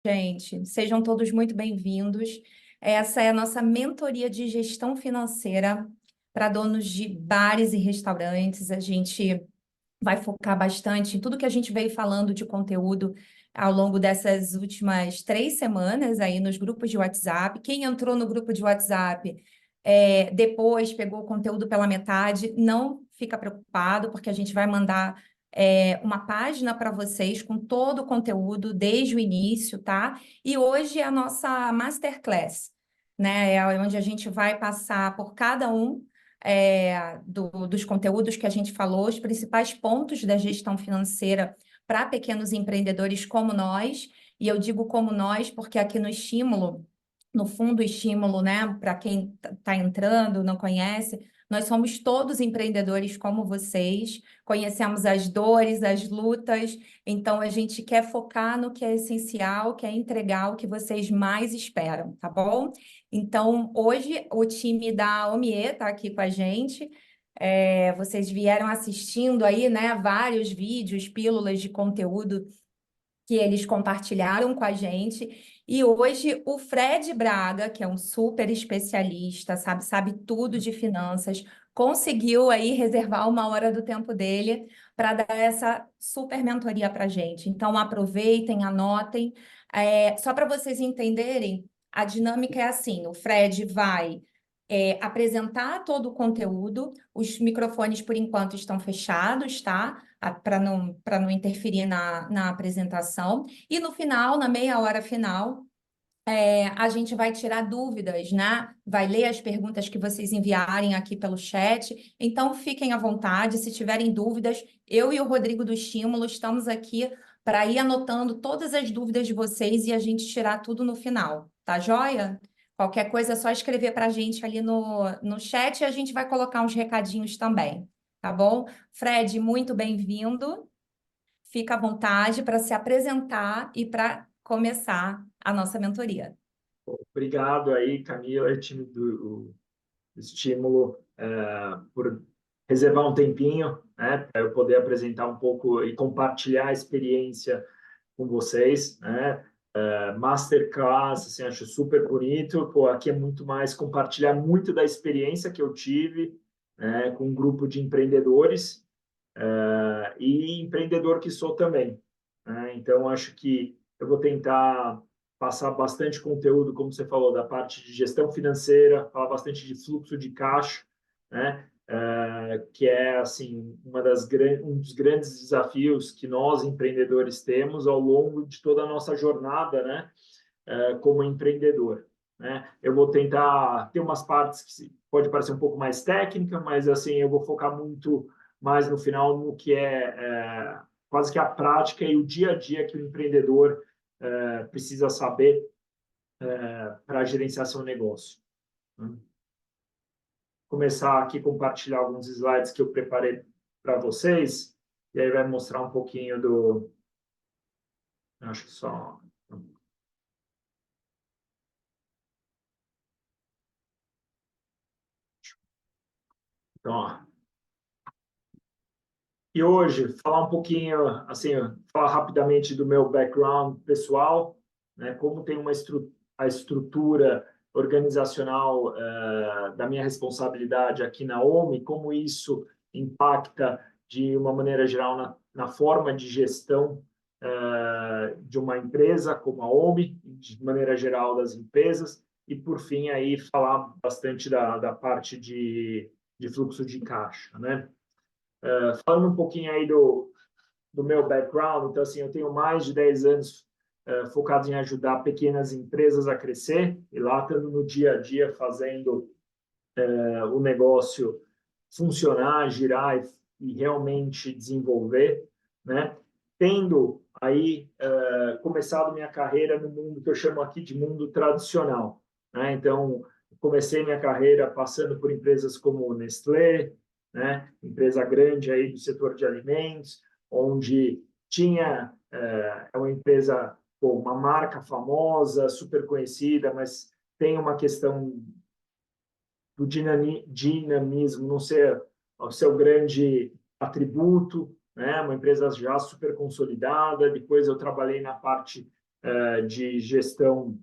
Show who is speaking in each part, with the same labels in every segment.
Speaker 1: Gente, sejam todos muito bem-vindos. Essa é a nossa mentoria de gestão financeira para donos de bares e restaurantes. A gente vai focar bastante em tudo que a gente veio falando de conteúdo ao longo dessas últimas 3 semanas aí nos grupos de WhatsApp. Quem entrou no grupo de WhatsApp depois pegou o conteúdo pela metade, não fica preocupado, porque a gente vai mandar uma página para vocês com todo o conteúdo desde o início, tá? E hoje é a nossa Masterclass, né? É onde a gente vai passar por cada um dos conteúdos que a gente falou, os principais pontos da gestão financeira para pequenos empreendedores como nós, e eu digo como nós porque aqui no Estímulo, no fundo, Estímulo, né, para quem está entrando, não conhece, nós somos todos empreendedores como vocês, conhecemos as dores, as lutas, então a gente quer focar no que é essencial, quer entregar o que vocês mais esperam, tá bom? Então, hoje o time da Omie está aqui com a gente. Vocês vieram assistindo aí, né, vários vídeos, pílulas de conteúdo que eles compartilharam com a gente. E hoje o Fred Braga, que é um super especialista, sabe tudo de finanças, conseguiu aí reservar uma hora do tempo dele para dar essa super mentoria para a gente. Então aproveitem, anotem. Só para vocês entenderem, a dinâmica é assim: o Fred vai apresentar todo o conteúdo, os microfones por enquanto estão fechados, tá? Para não interferir na apresentação. E no final, na meia hora final, a gente vai tirar dúvidas, né? Vai ler as perguntas que vocês enviarem aqui pelo chat. Então, fiquem à vontade. Se tiverem dúvidas, eu e o Rodrigo do Estímulo estamos aqui para ir anotando todas as dúvidas de vocês e a gente tirar tudo no final, tá joia? Qualquer coisa é só escrever para a gente ali no chat e a gente vai colocar uns recadinhos também, tá bom? Fred, muito bem-vindo. Fica à vontade para se apresentar e para começar a nossa mentoria.
Speaker 2: Obrigado aí, Camila e time do Estímulo, por reservar um tempinho, né, para eu poder apresentar um pouco e compartilhar a experiência com vocês, né? Masterclass, assim, acho super bonito. Pô, aqui é muito mais compartilhar muito da experiência que eu tive, né, com um grupo de empreendedores, e empreendedor que sou também, né? Então, acho que eu vou tentar passar bastante conteúdo, como você falou, da parte de gestão financeira, falar bastante de fluxo de caixa, né? Que é assim um dos grandes desafios que nós empreendedores temos ao longo de toda a nossa jornada, né? Como empreendedor, né? Eu vou tentar ter umas partes que pode parecer um pouco mais técnica, mas assim eu vou focar muito mais no final no que é quase que a prática e o dia a dia que o empreendedor precisa saber para gerenciar seu negócio, né? Começar aqui a compartilhar alguns slides que eu preparei para vocês, e aí vai mostrar um pouquinho do... Acho que só... Então, ó. E hoje, falar um pouquinho, assim, falar rapidamente do meu background pessoal, né, como tem a estrutura organizacional da minha responsabilidade aqui na OMI, como isso impacta de uma maneira geral na forma de gestão de uma empresa como a OMI, de maneira geral das empresas, e por fim aí falar bastante da parte de fluxo de caixa, né? Falando um pouquinho aí do meu background, então assim, eu tenho mais de 10 anos focados em ajudar pequenas empresas a crescer, e lá estando no dia a dia fazendo o negócio funcionar, girar e realmente desenvolver, né? Tendo aí começado minha carreira no mundo que eu chamo aqui de mundo tradicional, né? Então, comecei minha carreira passando por empresas como Nestlé, né? Empresa grande aí do setor de alimentos, onde tinha uma empresa, pô, uma marca famosa, super conhecida, mas tem uma questão do dinamismo não ser o seu grande atributo, né? Uma empresa já super consolidada. Depois eu trabalhei na parte de gestão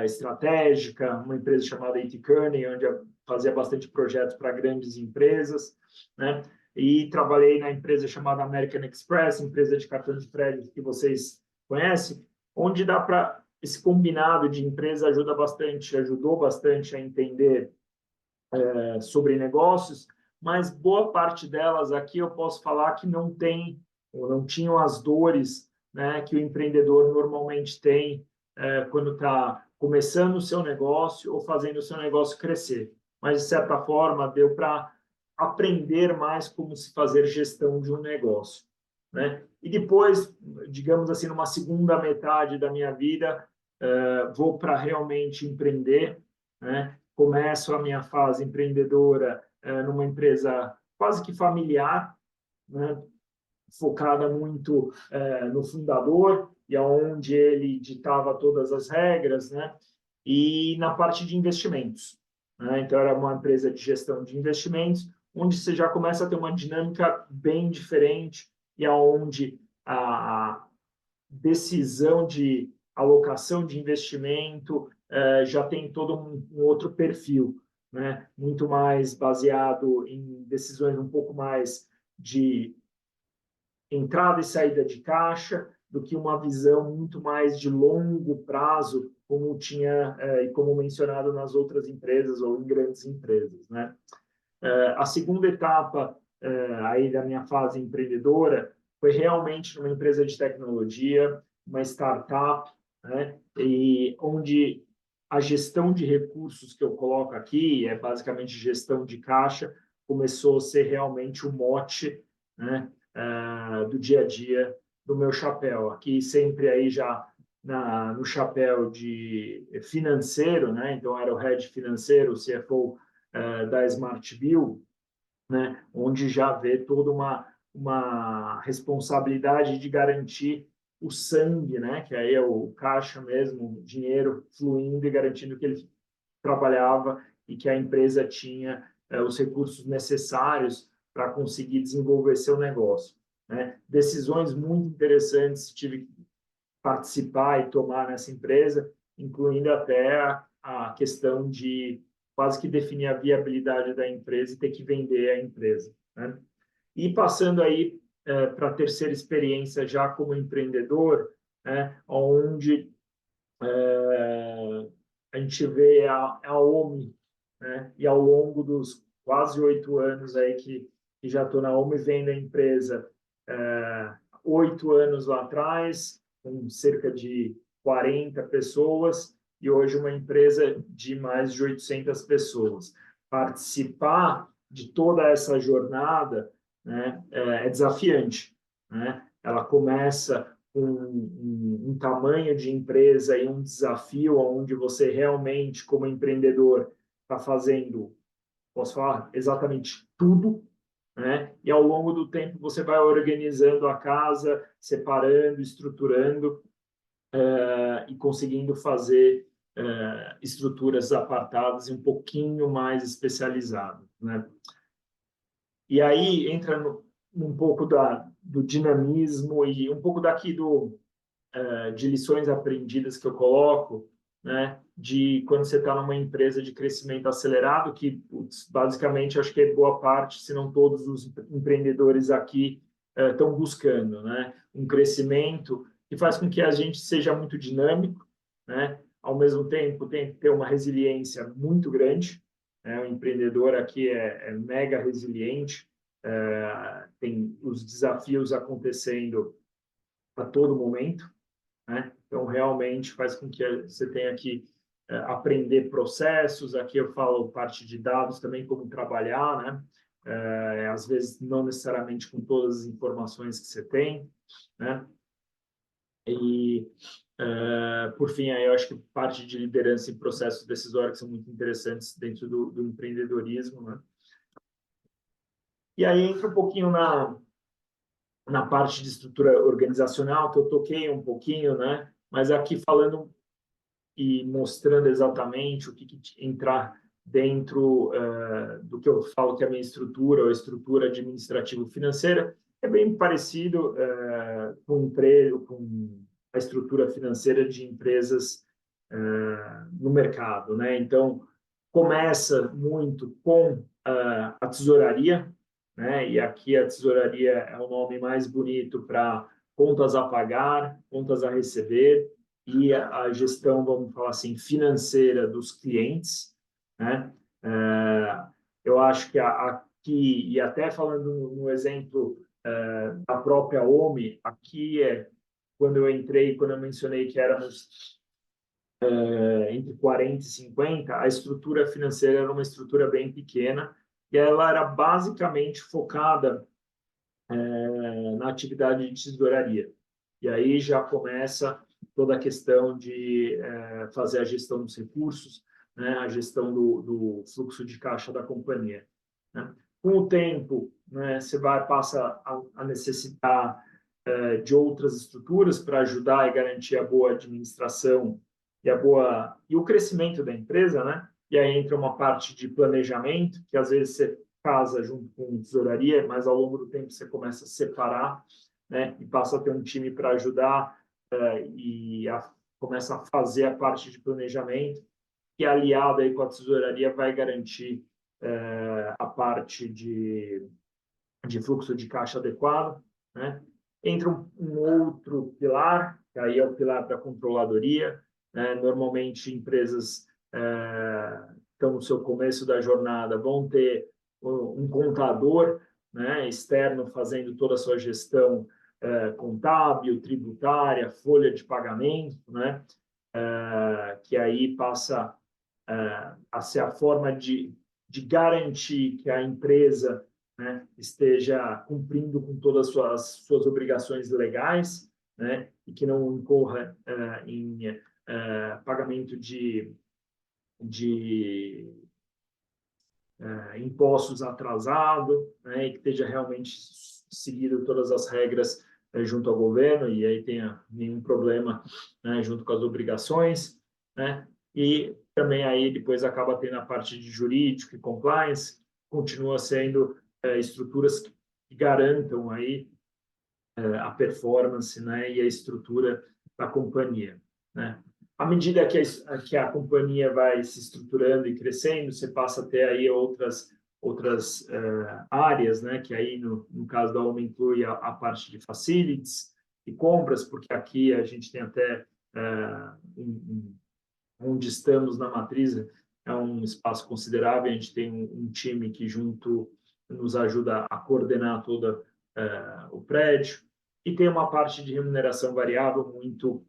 Speaker 2: estratégica, uma empresa chamada A.T. Kearney, onde eu fazia bastante projetos para grandes empresas, né? E trabalhei na empresa chamada American Express, empresa de cartão de crédito que vocês conhecem, onde dá para esse combinado de empresa ajudou bastante a entender sobre negócios, mas boa parte delas aqui eu posso falar que não tem ou não tinham as dores, né, que o empreendedor normalmente tem quando está começando o seu negócio ou fazendo o seu negócio crescer. Mas, de certa forma, deu para aprender mais como se fazer gestão de um negócio, né? E depois, digamos assim, numa segunda metade da minha vida, vou para realmente empreender, né? Começo a minha fase empreendedora numa empresa quase que familiar, né? Focada muito no fundador e aonde ele ditava todas as regras, né? E na parte de investimentos, né? Então era uma empresa de gestão de investimentos, onde você já começa a ter uma dinâmica bem diferente e aonde a decisão de alocação de investimento já tem todo um outro perfil, né? Muito mais baseado em decisões um pouco mais de entrada e saída de caixa do que uma visão muito mais de longo prazo, como tinha e como mencionado nas outras empresas ou em grandes empresas, né? A segunda etapa aí da minha fase empreendedora foi realmente numa empresa de tecnologia, uma startup, né? E onde a gestão de recursos que eu coloco aqui, é basicamente gestão de caixa, começou a ser realmente o mote, né, do dia a dia do meu chapéu. Aqui sempre aí já no chapéu de financeiro, né? Então era o head financeiro, o CFO da Smart Bill, né? Onde já vê toda uma responsabilidade de garantir o sangue, né? Que aí é o caixa mesmo, o dinheiro fluindo e garantindo que ele trabalhava e que a empresa tinha os recursos necessários para conseguir desenvolver seu negócio, né? Decisões muito interessantes tive que participar e tomar nessa empresa, incluindo até a questão de quase que definir a viabilidade da empresa e ter que vender a empresa, né? E passando aí para a terceira experiência já como empreendedor, né, onde a gente vê a OMI, né, e ao longo dos quase 8 anos aí que já estou na OMI, vendo a empresa 8 anos lá atrás, com cerca de 40 pessoas, e hoje uma empresa de mais de 800 pessoas. Participar de toda essa jornada, né, é desafiante, né? Ela começa com um tamanho de empresa e um desafio onde você realmente, como empreendedor, está fazendo, posso falar, exatamente tudo, né? E ao longo do tempo você vai organizando a casa, separando, estruturando e conseguindo fazer estruturas apartadas e um pouquinho mais especializadas, né? E aí entra um pouco do dinamismo e um pouco daqui de lições aprendidas que eu coloco, né, de quando você está numa empresa de crescimento acelerado, que basicamente acho que é boa parte, se não todos os empreendedores aqui estão buscando, né, um crescimento que faz com que a gente seja muito dinâmico, né, ao mesmo tempo tem que ter uma resiliência muito grande, né, o empreendedor aqui é mega resiliente, tem os desafios acontecendo a todo momento, né? Então, realmente faz com que você tenha que aprender processos. Aqui eu falo parte de dados também, como trabalhar, né? Às vezes, não necessariamente com todas as informações que você tem, né? E, por fim, aí eu acho que parte de liderança e processos decisórios que são muito interessantes dentro do empreendedorismo, né? E aí entra um pouquinho na parte de estrutura organizacional, que eu toquei um pouquinho, né? Mas aqui falando e mostrando exatamente o que entrar dentro do que eu falo que é a minha estrutura, ou a estrutura administrativo-financeira, é bem parecido com a estrutura financeira de empresas no mercado, né? Então, começa muito com a tesouraria, né? E aqui a tesouraria é o nome mais bonito para contas a pagar, contas a receber e a gestão, vamos falar assim, financeira dos clientes, né? Eu acho que aqui, e até falando no exemplo da própria OMI, aqui quando eu entrei, quando eu mencionei que éramos entre 40 e 50, a estrutura financeira era uma estrutura bem pequena e ela era basicamente focada na atividade de tesouraria. E aí já começa toda a questão de fazer a gestão dos recursos, né, a gestão do fluxo de caixa da companhia, né? Com o tempo, né, você passa a necessitar de outras estruturas para ajudar e garantir a boa administração e o crescimento da empresa, né? E aí entra uma parte de planejamento, que às vezes você casa junto com tesouraria, mas ao longo do tempo você começa a separar, né? E passa a ter um time para ajudar começa a fazer a parte de planejamento, que aliado aí com a tesouraria vai garantir a parte de fluxo de caixa adequado, né? Entra um outro pilar, que aí é o pilar da controladoria, né? Normalmente empresas estão no seu começo da jornada, vão ter um contador, né, externo fazendo toda a sua gestão contábil, tributária, folha de pagamento, né? Que aí passa a ser a forma de garantir que a empresa, né, esteja cumprindo com todas as suas obrigações legais, né, e que não incorra em pagamento de impostos atrasados, né, e que esteja realmente seguindo todas as regras junto ao governo, e aí tenha nenhum problema, né, junto com as obrigações, né, e também aí depois acaba tendo a parte de jurídico e compliance, continua sendo estruturas que garantam aí a performance, né, e a estrutura da companhia, né. À medida que a companhia vai se estruturando e crescendo, você passa a ter aí outras áreas, né, que aí no caso da OMA inclui a parte de facilities e compras, porque aqui a gente tem até onde estamos na matriz é um espaço considerável, a gente tem um time que junto nos ajuda a coordenar todo o prédio, e tem uma parte de remuneração variável muito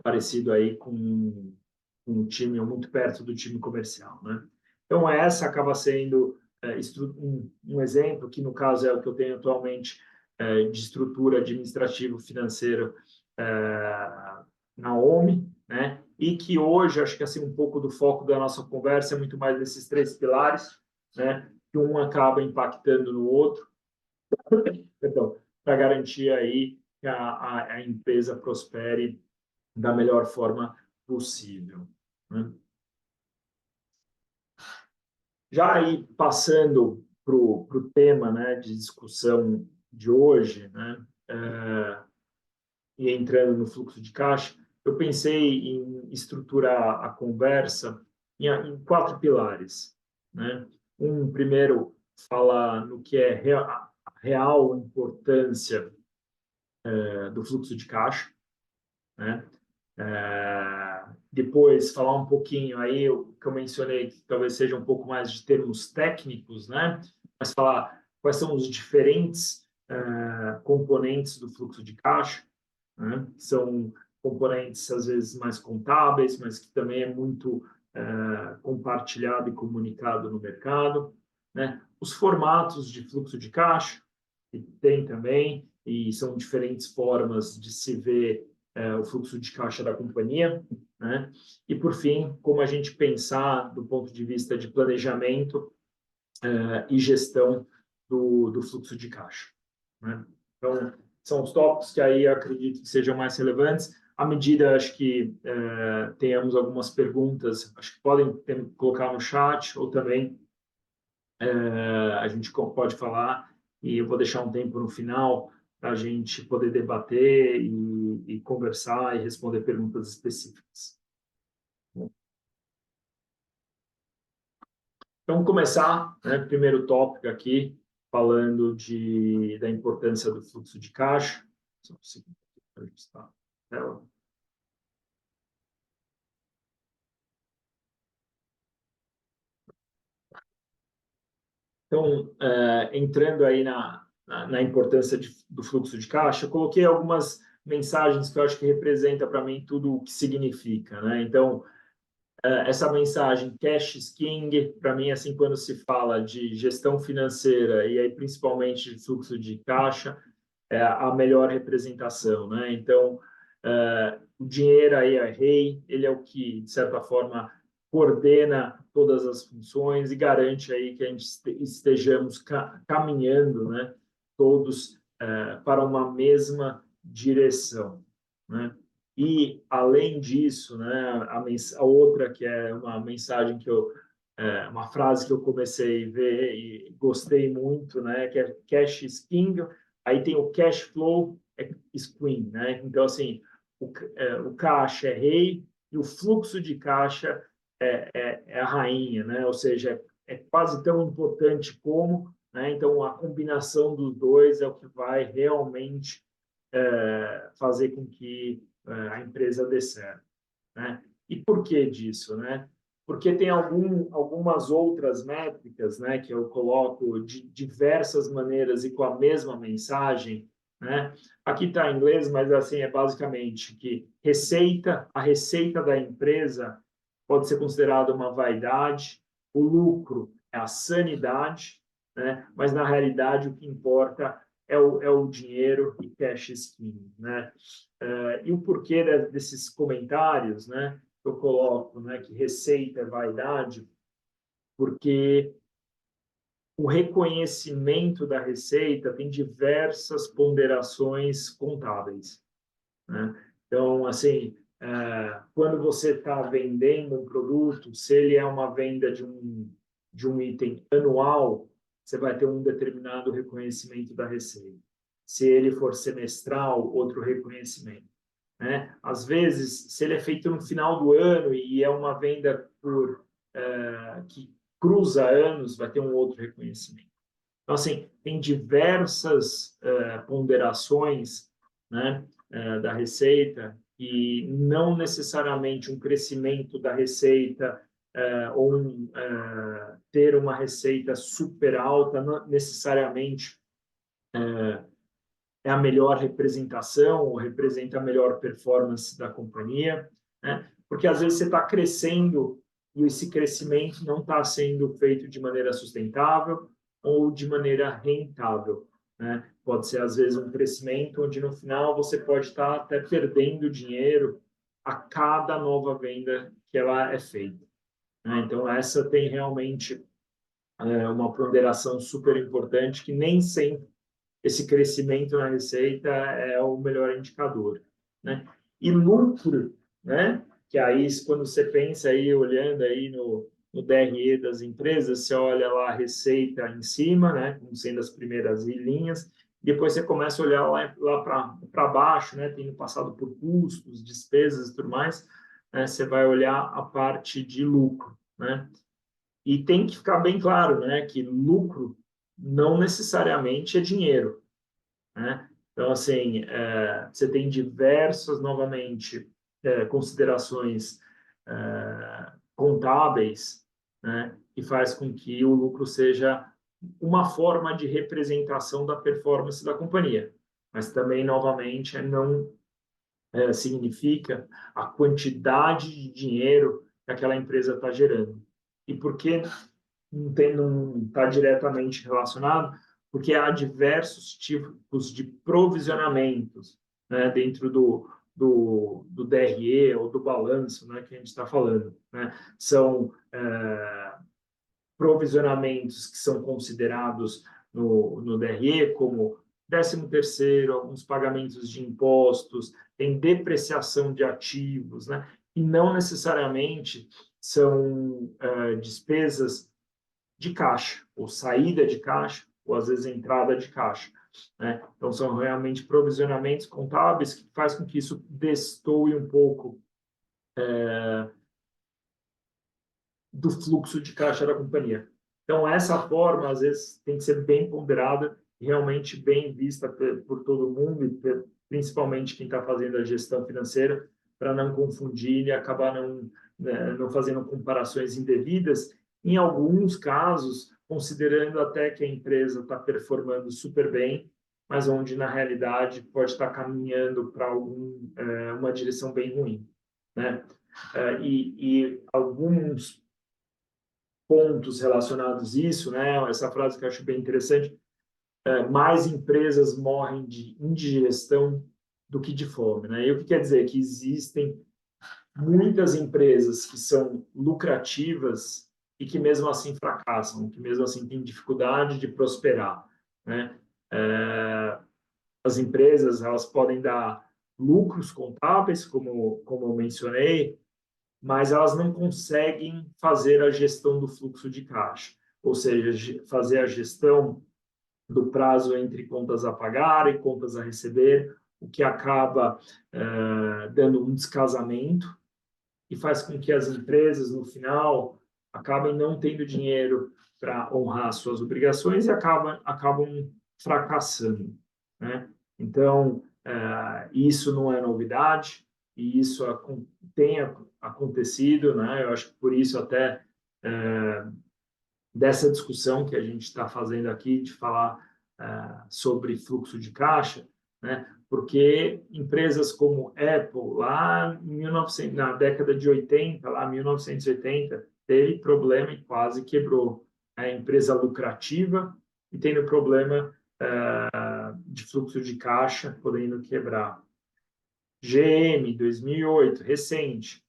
Speaker 2: parecido aí com um time, ou muito perto do time comercial, né? Então, essa acaba sendo um exemplo, que no caso é o que eu tenho atualmente de estrutura administrativo-financeira na OMI, né? E que hoje, acho que assim, um pouco do foco da nossa conversa é muito mais nesses três pilares, né? Que um acaba impactando no outro, perdão, para garantir aí que a empresa prospere da melhor forma possível, né? Já aí passando para o tema, né, de discussão de hoje, né, e entrando no fluxo de caixa, eu pensei em estruturar a conversa em quatro pilares, né? Primeiro, falar no que é a real importância do fluxo de caixa, né? Depois falar um pouquinho aí o que eu mencionei, que talvez seja um pouco mais de termos técnicos, né? Mas falar quais são os diferentes componentes do fluxo de caixa, né? São componentes às vezes mais contábeis, mas que também é muito compartilhado e comunicado no mercado, né? Os formatos de fluxo de caixa, que tem também, e são diferentes formas de se ver o fluxo de caixa da companhia, né? E, por fim, como a gente pensar do ponto de vista de planejamento e gestão do fluxo de caixa, né? Então, são os tópicos que aí eu acredito que sejam mais relevantes. À medida, acho que tenhamos algumas perguntas, acho que podem colocar no chat ou também a gente pode falar, e eu vou deixar um tempo no final para a gente poder debater e conversar e responder perguntas específicas. Então, vamos começar, né? Primeiro tópico aqui, falando da importância do fluxo de caixa. Só um segundo para ajustar a tela. Então, entrando aí na importância do fluxo de caixa, eu coloquei algumas mensagens que eu acho que representa para mim tudo o que significa, né? Então, essa mensagem cash is king, para mim, assim, quando se fala de gestão financeira e aí principalmente de fluxo de caixa, é a melhor representação, né? Então, o dinheiro aí é rei, ele é o que, de certa forma, coordena todas as funções e garante aí que a gente estejamos caminhando, né? Todos para uma mesma direção, né? E, além disso, né, a outra que é uma mensagem que uma frase que eu comecei a ver e gostei muito, né, que é cash is king, aí tem o cash flow is queen, né? Então, assim, o caixa é rei e o fluxo de caixa é a rainha, né? Ou seja, é quase tão importante como, né? Então, a combinação dos dois é o que vai realmente fazer com que a empresa dê certo, né? E por que disso, né? Porque tem algumas outras métricas, né, que eu coloco de diversas maneiras e com a mesma mensagem, né? Aqui está em inglês, mas assim é basicamente que a receita da empresa pode ser considerada uma vaidade, o lucro é a sanidade, né? Mas na realidade o que importa é o dinheiro e cash is king, né? E o porquê desses comentários, né? Eu coloco, né, que receita é vaidade, porque o reconhecimento da receita tem diversas ponderações contábeis, né? Então, assim, quando você está vendendo um produto, se ele é uma venda de um item anual, você vai ter um determinado reconhecimento da receita. Se ele for semestral, outro reconhecimento, né? Às vezes, se ele é feito no final do ano e é uma venda que cruza anos, vai ter um outro reconhecimento. Então, assim, tem diversas ponderações, né, da receita e não necessariamente um crescimento da receita ou ter uma receita super alta, não necessariamente é a melhor representação ou representa a melhor performance da companhia, né? Porque às vezes você está crescendo e esse crescimento não está sendo feito de maneira sustentável ou de maneira rentável, né? Pode ser às vezes um crescimento onde no final você pode estar até perdendo dinheiro a cada nova venda que ela é feita, né? Então essa tem realmente uma ponderação super importante que nem sempre esse crescimento na receita é o melhor indicador, né? E lucro, né? Que aí, quando você pensa aí, olhando aí no DRE das empresas, você olha lá a receita em cima, né? Como sendo as primeiras linhas, depois você começa a olhar lá para baixo, né? Tendo passado por custos, despesas e tudo mais, né? Você vai olhar a parte de lucro, né? E tem que ficar bem claro, né? Que lucro não necessariamente é dinheiro, né? Então, assim, você tem diversas, novamente, considerações contábeis, né? Que faz com que o lucro seja uma forma de representação da performance da companhia. Mas também, novamente, não significa a quantidade de dinheiro que aquela empresa está gerando. E por que não está diretamente relacionado? Porque há diversos tipos de provisionamentos, né, dentro do DRE ou do balanço, né, que a gente está falando, né? São provisionamentos que são considerados no DRE como 13º, alguns pagamentos de impostos, tem depreciação de ativos, né? E não necessariamente são despesas de caixa, ou saída de caixa, ou às vezes entrada de caixa. né? Então, são realmente provisionamentos contábeis que faz com que isso destoe um pouco do fluxo de caixa da companhia. Então, essa forma, às vezes, tem que ser bem ponderada e realmente bem vista por todo mundo, e principalmente quem está fazendo a gestão financeira, para não confundir e acabar não fazendo comparações indevidas. Em alguns casos, considerando até que a empresa está performando super bem, mas onde, na realidade, pode estar caminhando para uma direção bem ruim, né? E alguns pontos relacionados a isso, né? Essa frase que eu acho bem interessante: mais empresas morrem de indigestão do que de fome, né? E o que quer dizer? Que existem muitas empresas que são lucrativas e que mesmo assim fracassam, que mesmo assim têm dificuldade de prosperar, né? As empresas, elas podem dar lucros contábeis, como eu mencionei, mas elas não conseguem fazer a gestão do fluxo de caixa, ou seja, fazer a gestão do prazo entre contas a pagar e contas a receber, o que acaba dando um descasamento e faz com que as empresas, no final, acabem não tendo dinheiro para honrar suas obrigações e acabam fracassando, né? Então, isso não é novidade, e isso tem acontecido, né? Eu acho que por isso até dessa discussão que a gente está fazendo aqui, de falar sobre fluxo de caixa, né? Porque empresas como Apple, lá em 1900, na década de 80, lá 1980, teve problema e quase quebrou. É empresa lucrativa e tendo problema de fluxo de caixa, podendo quebrar. GM, 2008, recente,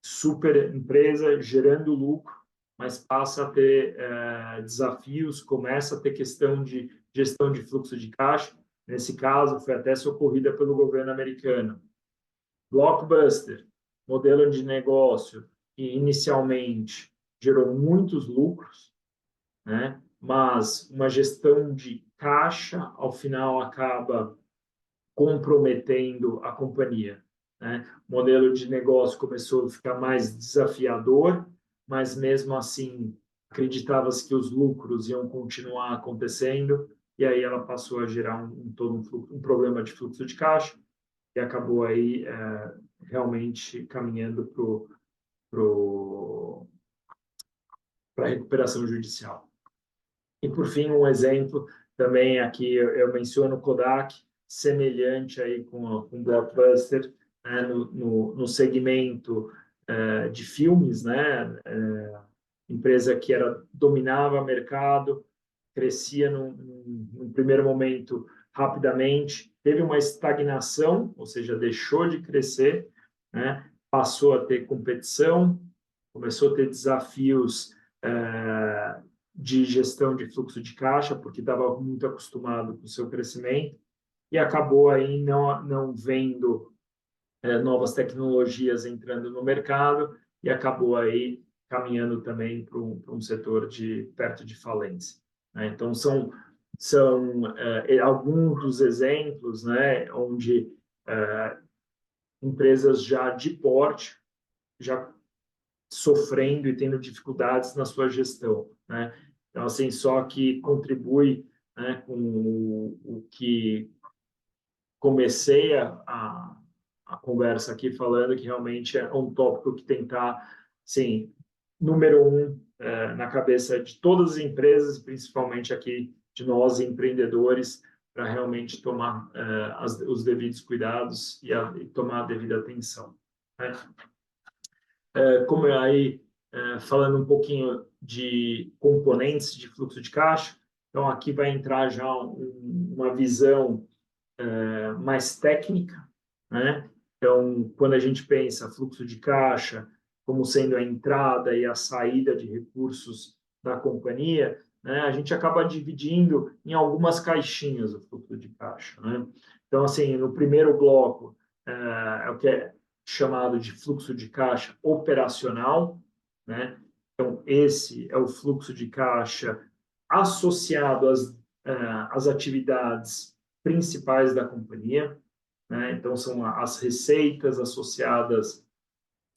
Speaker 2: super empresa gerando lucro, mas passa a ter desafios, começa a ter questão de gestão de fluxo de caixa. Nesse caso, foi até socorrida pelo governo americano. Blockbuster, modelo de negócio que inicialmente gerou muitos lucros, né? Mas uma gestão de caixa, ao final, acaba comprometendo a companhia, né? O modelo de negócio começou a ficar mais desafiador, mas mesmo assim acreditava-se que os lucros iam continuar acontecendo, e aí ela passou a gerar um problema de fluxo de caixa e acabou aí realmente caminhando para a recuperação judicial. E por fim, um exemplo também aqui eu menciono o Kodak, semelhante aí com o Blockbuster, né, no segmento de filmes, né? Empresa que dominava o mercado, crescia num primeiro momento rapidamente, teve uma estagnação, ou seja, deixou de crescer, né? Passou a ter competição, começou a ter desafios de gestão de fluxo de caixa, porque estava muito acostumado com o seu crescimento, e acabou aí não vendo novas tecnologias entrando no mercado, e acabou aí caminhando também para um setor perto de falência, né? Então, são alguns dos exemplos, né, onde empresas já de porte, já sofrendo e tendo dificuldades na sua gestão, né? Então, assim, só que contribui, né, com o que comecei a conversa aqui falando, que realmente é um tópico que tem que estar, sim, número um na cabeça de todas as empresas, principalmente aqui de nós empreendedores, para realmente tomar os devidos cuidados e tomar a devida atenção, né? Como aí falando um pouquinho de componentes de fluxo de caixa, então aqui vai entrar já uma visão mais técnica, né? Então, quando a gente pensa fluxo de caixa como sendo a entrada e a saída de recursos da companhia, né, a gente acaba dividindo em algumas caixinhas o fluxo de caixa, né? Então, assim, no primeiro bloco é o que é chamado de fluxo de caixa operacional, né? Então, esse é o fluxo de caixa associado as atividades principais da companhia, né? Então, são as receitas associadas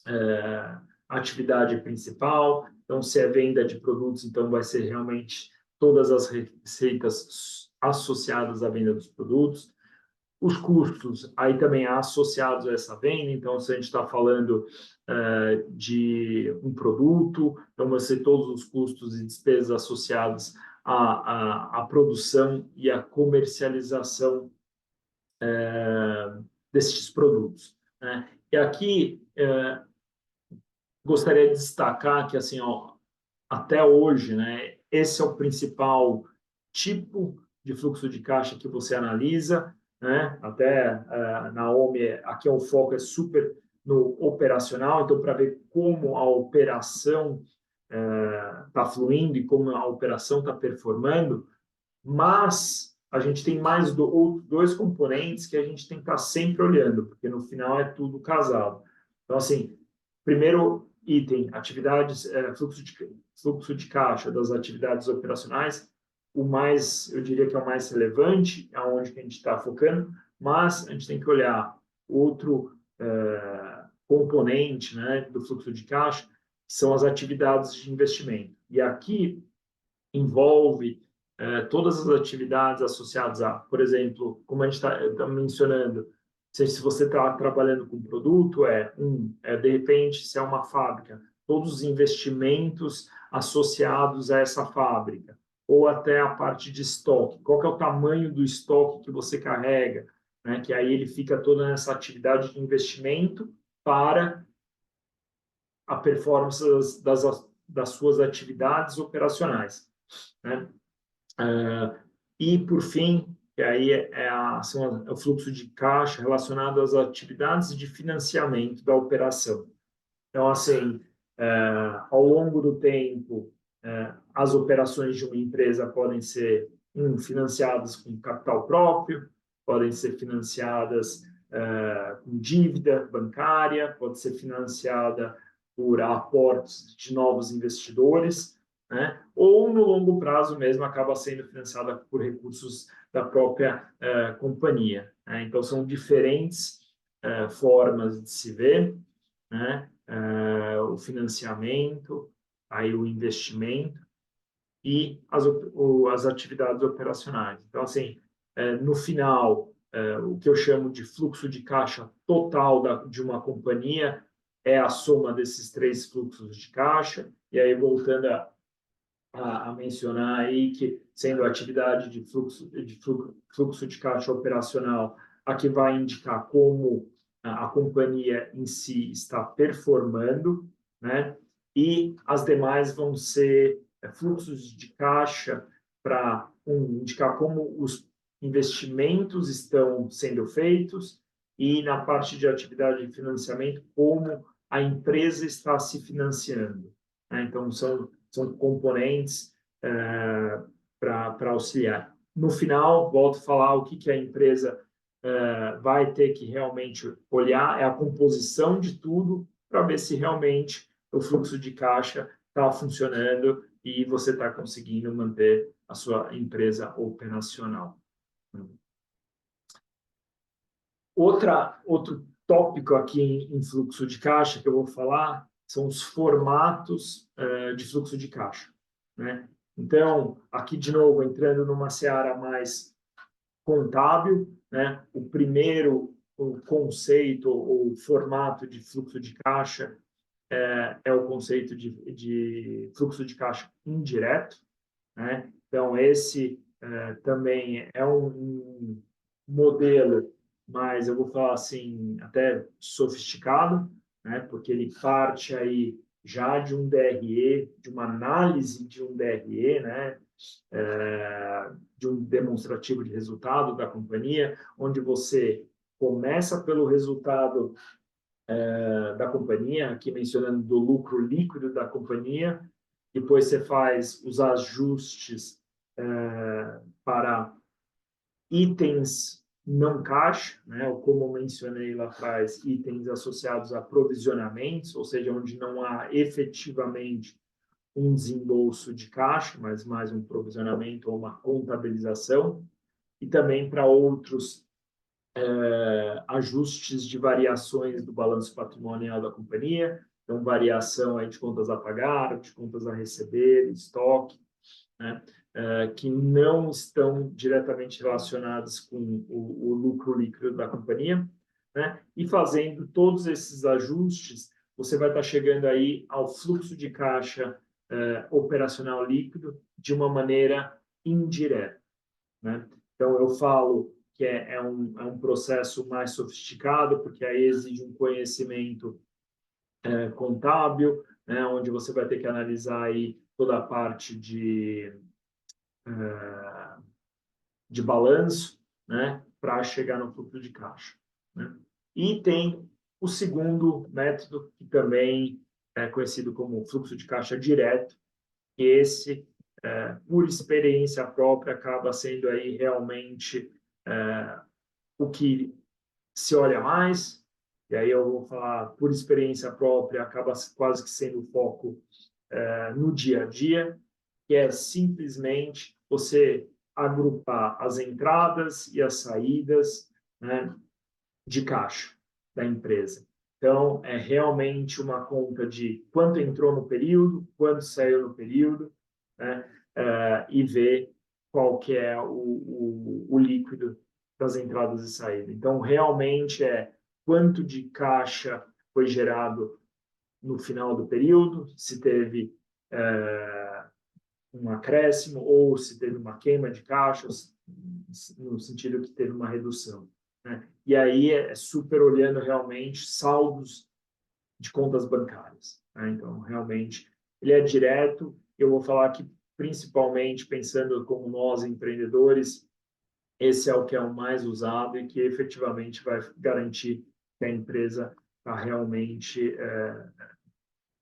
Speaker 2: à atividade principal. Então, se é venda de produtos, então vai ser realmente todas as receitas associadas à venda dos produtos. Os custos, aí também associados a essa venda. Então, se a gente está falando de um produto, então vai ser todos os custos e despesas associados à produção e à comercialização desses produtos, né? E aqui gostaria de destacar que, assim, ó, até hoje, né, esse é o principal tipo de fluxo de caixa que você analisa, né? Até na OMI, aqui o foco é super no operacional, então para ver como a operação está fluindo e como a operação está performando, mas a gente tem mais dois componentes que a gente tem que estar sempre olhando, porque no final é tudo casado. Então, assim, primeiro item, atividades, fluxo de caixa das atividades operacionais, o mais, eu diria que é o mais relevante, é onde que a gente está focando, mas a gente tem que olhar outro componente, né, do fluxo de caixa, que são as atividades de investimento. E aqui envolve todas as atividades associadas a, por exemplo, como a gente está mencionando, se você está trabalhando com produto, de repente, se é uma fábrica, todos os investimentos associados a essa fábrica, ou até a parte de estoque, qual que é o tamanho do estoque que você carrega, né? Que aí ele fica toda nessa atividade de investimento para a performance das suas atividades operacionais, né? E, por fim, que aí é o fluxo de caixa relacionado às atividades de financiamento da operação. Então, assim, ao longo do tempo, as operações de uma empresa podem ser financiadas com capital próprio, podem ser financiadas com dívida bancária, pode ser financiada por aportes de novos investidores, né? Ou no longo prazo mesmo acaba sendo financiada por recursos da própria companhia, né? Então, são diferentes formas de se ver, né? O financiamento, aí o investimento e as atividades operacionais. Então, assim, no final, o que eu chamo de fluxo de caixa total de uma companhia é a soma desses três fluxos de caixa. E aí, voltando a mencionar aí que, sendo a atividade de fluxo de caixa operacional, a que vai indicar como a companhia em si está performando, né? E as demais vão ser fluxos de caixa para indicar como os investimentos estão sendo feitos e na parte de atividade de financiamento, como a empresa está se financiando, né? Então, são componentes para auxiliar. No final, volto a falar o que a empresa vai ter que realmente olhar, é a composição de tudo para ver se realmente o fluxo de caixa está funcionando e você está conseguindo manter a sua empresa operacional. Outro tópico aqui em fluxo de caixa que eu vou falar são os formatos de fluxo de caixa, né? Então, aqui de novo, entrando numa seara mais contábil, né? O primeiro conceito ou formato de fluxo de caixa é o conceito de fluxo de caixa indireto, né? Então, esse também é um modelo, mas eu vou falar assim, até sofisticado, né? Porque ele parte aí já de um DRE, de uma análise de um DRE, né? De um demonstrativo de resultado da companhia, onde você começa pelo resultado da companhia, aqui mencionando do lucro líquido da companhia, depois você faz os ajustes para itens não caixa, né? Ou como mencionei lá atrás, itens associados a provisionamentos, ou seja, onde não há efetivamente um desembolso de caixa, mas mais um provisionamento ou uma contabilização, e também para outros ajustes de variações do balanço patrimonial da companhia, então variação aí de contas a pagar, de contas a receber, estoque, né? Que não estão diretamente relacionadas com o lucro líquido da companhia, né? E fazendo todos esses ajustes, você vai estar chegando aí ao fluxo de caixa operacional líquido de uma maneira indireta, né? Então, eu falo que é um processo mais sofisticado, porque aí exige um conhecimento contábil, né? Onde você vai ter que analisar aí toda a parte de balanço, né? Para chegar no fluxo de caixa, né? E tem o segundo método, que também é conhecido como fluxo de caixa direto, que esse, por experiência própria, acaba sendo aí realmente o que se olha mais, e aí eu vou falar por experiência própria, acaba quase que sendo o foco no dia a dia, que é simplesmente você agrupar as entradas e as saídas, né, de caixa da empresa. Então, é realmente uma conta de quanto entrou no período, quanto saiu no período, né, e ver qual que é o líquido das entradas e saídas. Então, realmente é quanto de caixa foi gerado no final do período, se teve um acréscimo ou se teve uma queima de caixas, no sentido que teve uma redução, né? E aí é super olhando realmente saldos de contas bancárias, né? Então, realmente, ele é direto. Eu vou falar que, principalmente, pensando como nós, empreendedores, esse é o que é o mais usado e que efetivamente vai garantir que a empresa está realmente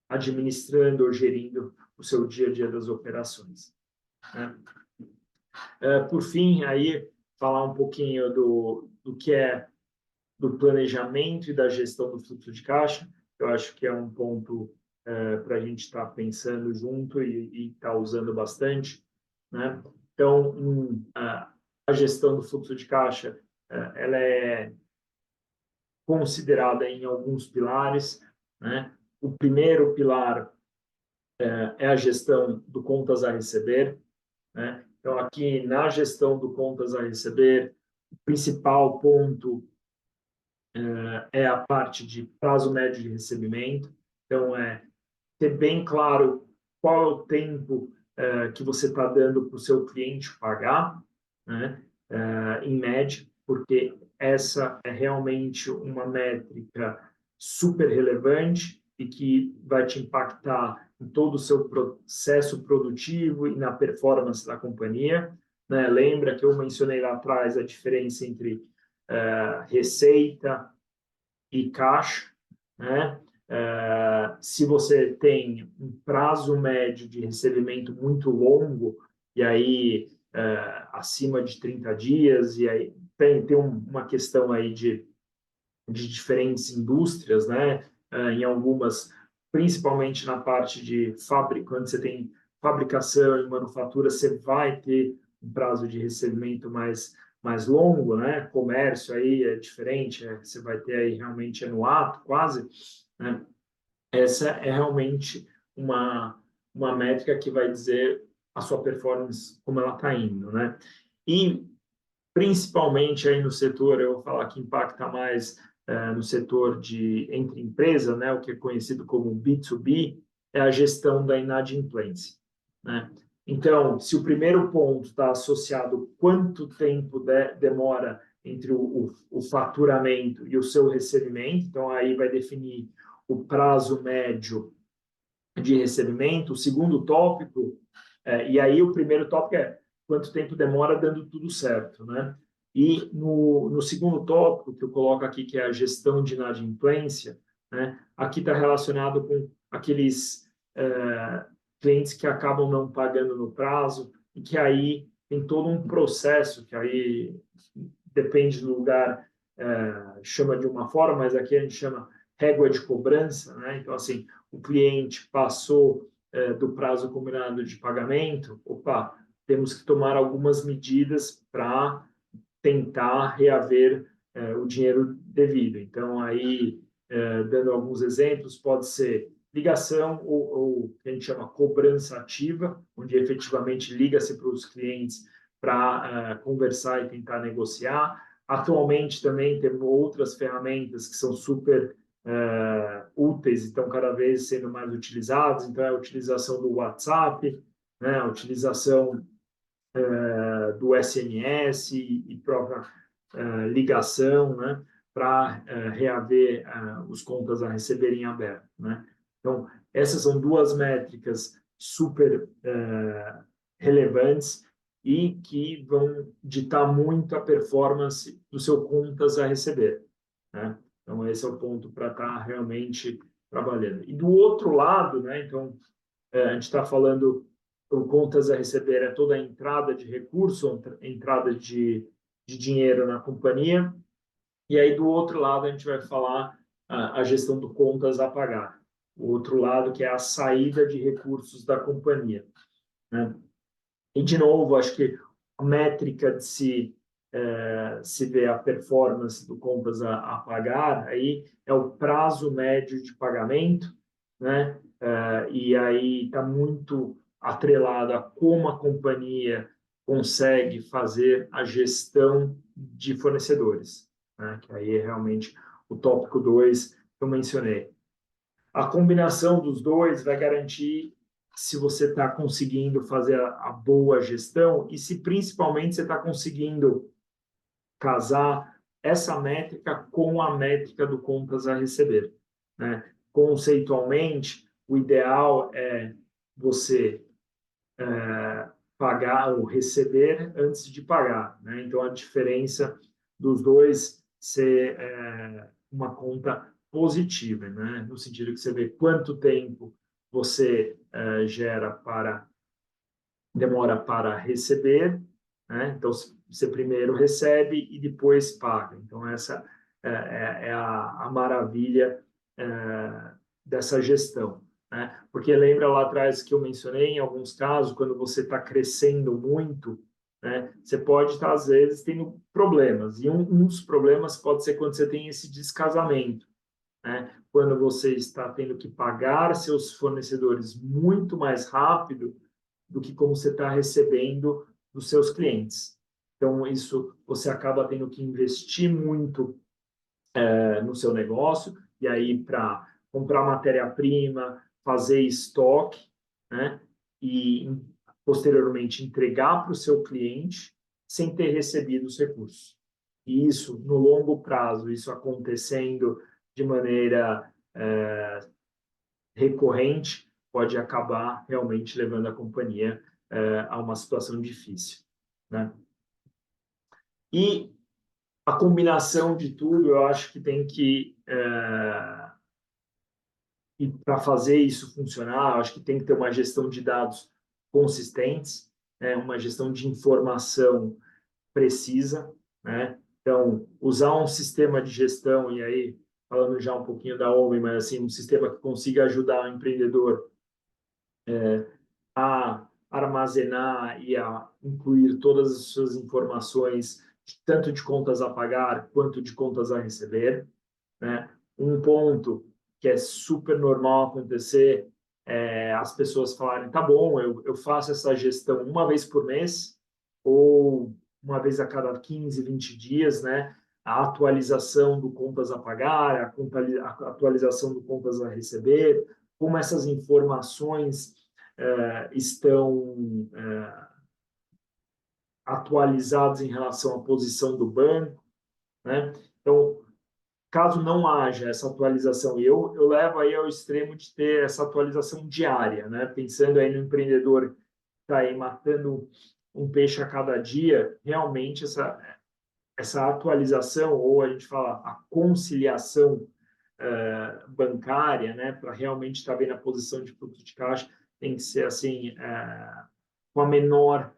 Speaker 2: administrando ou gerindo o seu dia a dia das operações, né? Por fim, aí falar um pouquinho do que é do planejamento e da gestão do fluxo de caixa. Eu acho que é um ponto para a gente estar pensando junto e estar usando bastante, né? Então, a gestão do fluxo de caixa, ela é considerada em alguns pilares, né? O primeiro pilar é a gestão do contas a receber, né? Então, aqui na gestão do contas a receber, o principal ponto é a parte de prazo médio de recebimento. Então, ter bem claro qual é o tempo que você está dando para o seu cliente pagar, né? Em média, porque essa é realmente uma métrica super relevante e que vai te impactar em todo o seu processo produtivo e na performance da companhia, né? Lembra que eu mencionei lá atrás a diferença entre receita e caixa, né? Se você tem um prazo médio de recebimento muito longo, e aí acima de 30 dias, e aí tem uma questão aí de diferentes indústrias, né? Em algumas, principalmente na parte de fábrica, quando você tem fabricação e manufatura, você vai ter um prazo de recebimento mais longo, né? Comércio aí é diferente, você vai ter aí realmente no ato quase, né? Essa é realmente uma métrica que vai dizer a sua performance, como ela está indo, né? E principalmente aí no setor, eu vou falar que impacta mais no setor de entre empresa, né, o que é conhecido como B2B, é a gestão da inadimplência, né? Então, se o primeiro ponto está associado quanto tempo demora entre o faturamento e o seu recebimento, então aí vai definir o prazo médio de recebimento. O segundo tópico, e aí o primeiro tópico é quanto tempo demora dando tudo certo, né? E no segundo tópico, que eu coloco aqui, que é a gestão de inadimplência, né? Aqui está relacionado com aqueles clientes que acabam não pagando no prazo e que aí tem todo um processo que aí depende do lugar, chama de uma forma, mas aqui a gente chama régua de cobrança, né? Então, assim, o cliente passou do prazo combinado de pagamento, opa, temos que tomar algumas medidas para tentar reaver o dinheiro devido. Então, aí, dando alguns exemplos, pode ser ligação ou que a gente chama cobrança ativa, onde efetivamente liga-se para os clientes para conversar e tentar negociar. Atualmente também temos outras ferramentas que são super úteis e estão cada vez sendo mais utilizadas. Então, é a utilização do WhatsApp, né, a utilização do SMS e própria ligação, né, para reaver os contas a receber em aberto, né? Então, essas são duas métricas super relevantes e que vão ditar muito a performance do seu contas a receber, né? Então, esse é o ponto para estar realmente trabalhando. E do outro lado, né, então, a gente está falando o contas a receber é toda a entrada de recurso, entrada de dinheiro na companhia. E aí, do outro lado, a gente vai falar a gestão do contas a pagar. O outro lado, que é a saída de recursos da companhia, né? E, de novo, acho que a métrica de se ver a performance do contas a pagar aí é o prazo médio de pagamento, né? E aí está muito atrelado a como a companhia consegue fazer a gestão de fornecedores, né? Que aí é realmente o tópico 2 que eu mencionei. A combinação dos dois vai garantir se você está conseguindo fazer a boa gestão e se principalmente você está conseguindo casar essa métrica com a métrica do contas a receber, né? Conceitualmente, o ideal é você pagar ou receber antes de pagar, né? Então, a diferença dos dois ser uma conta positiva, né? No sentido que você vê quanto tempo você demora para receber, né? Então, você primeiro recebe e depois paga. Então, essa é a maravilha dessa gestão, né? Porque lembra lá atrás que eu mencionei, em alguns casos, quando você está crescendo muito, né, você pode estar, às vezes, tendo problemas. E um dos problemas pode ser quando você tem esse descasamento, né? Quando você está tendo que pagar seus fornecedores muito mais rápido do que como você está recebendo dos seus clientes. Então, isso você acaba tendo que investir muito no seu negócio, e aí para comprar matéria-prima, fazer estoque, né? E posteriormente entregar para o seu cliente sem ter recebido os recursos. E isso, no longo prazo, isso acontecendo de maneira recorrente, pode acabar realmente levando a companhia a uma situação difícil, né? E a combinação de tudo, eu acho que tem que e para fazer isso funcionar, eu acho que tem que ter uma gestão de dados consistentes, né? Uma gestão de informação precisa, né? Então, usar um sistema de gestão, e aí, falando já um pouquinho da OMI, mas assim, um sistema que consiga ajudar o empreendedor a armazenar e a incluir todas as suas informações, tanto de contas a pagar quanto de contas a receber, né? Um ponto que é super normal acontecer é as pessoas falarem, tá bom, eu faço essa gestão uma vez por mês ou uma vez a cada 15, 20 dias, né? A atualização do contas a pagar, a atualização do contas a receber, como essas informações estão atualizadas em relação à posição do banco, né? Então, caso não haja essa atualização, e eu levo aí ao extremo de ter essa atualização diária, né? Pensando aí no empreendedor que está aí matando um peixe a cada dia, realmente essa atualização, ou a gente fala a conciliação bancária, né? Para realmente estar bem na posição de fluxo de caixa, tem que ser assim, com a menor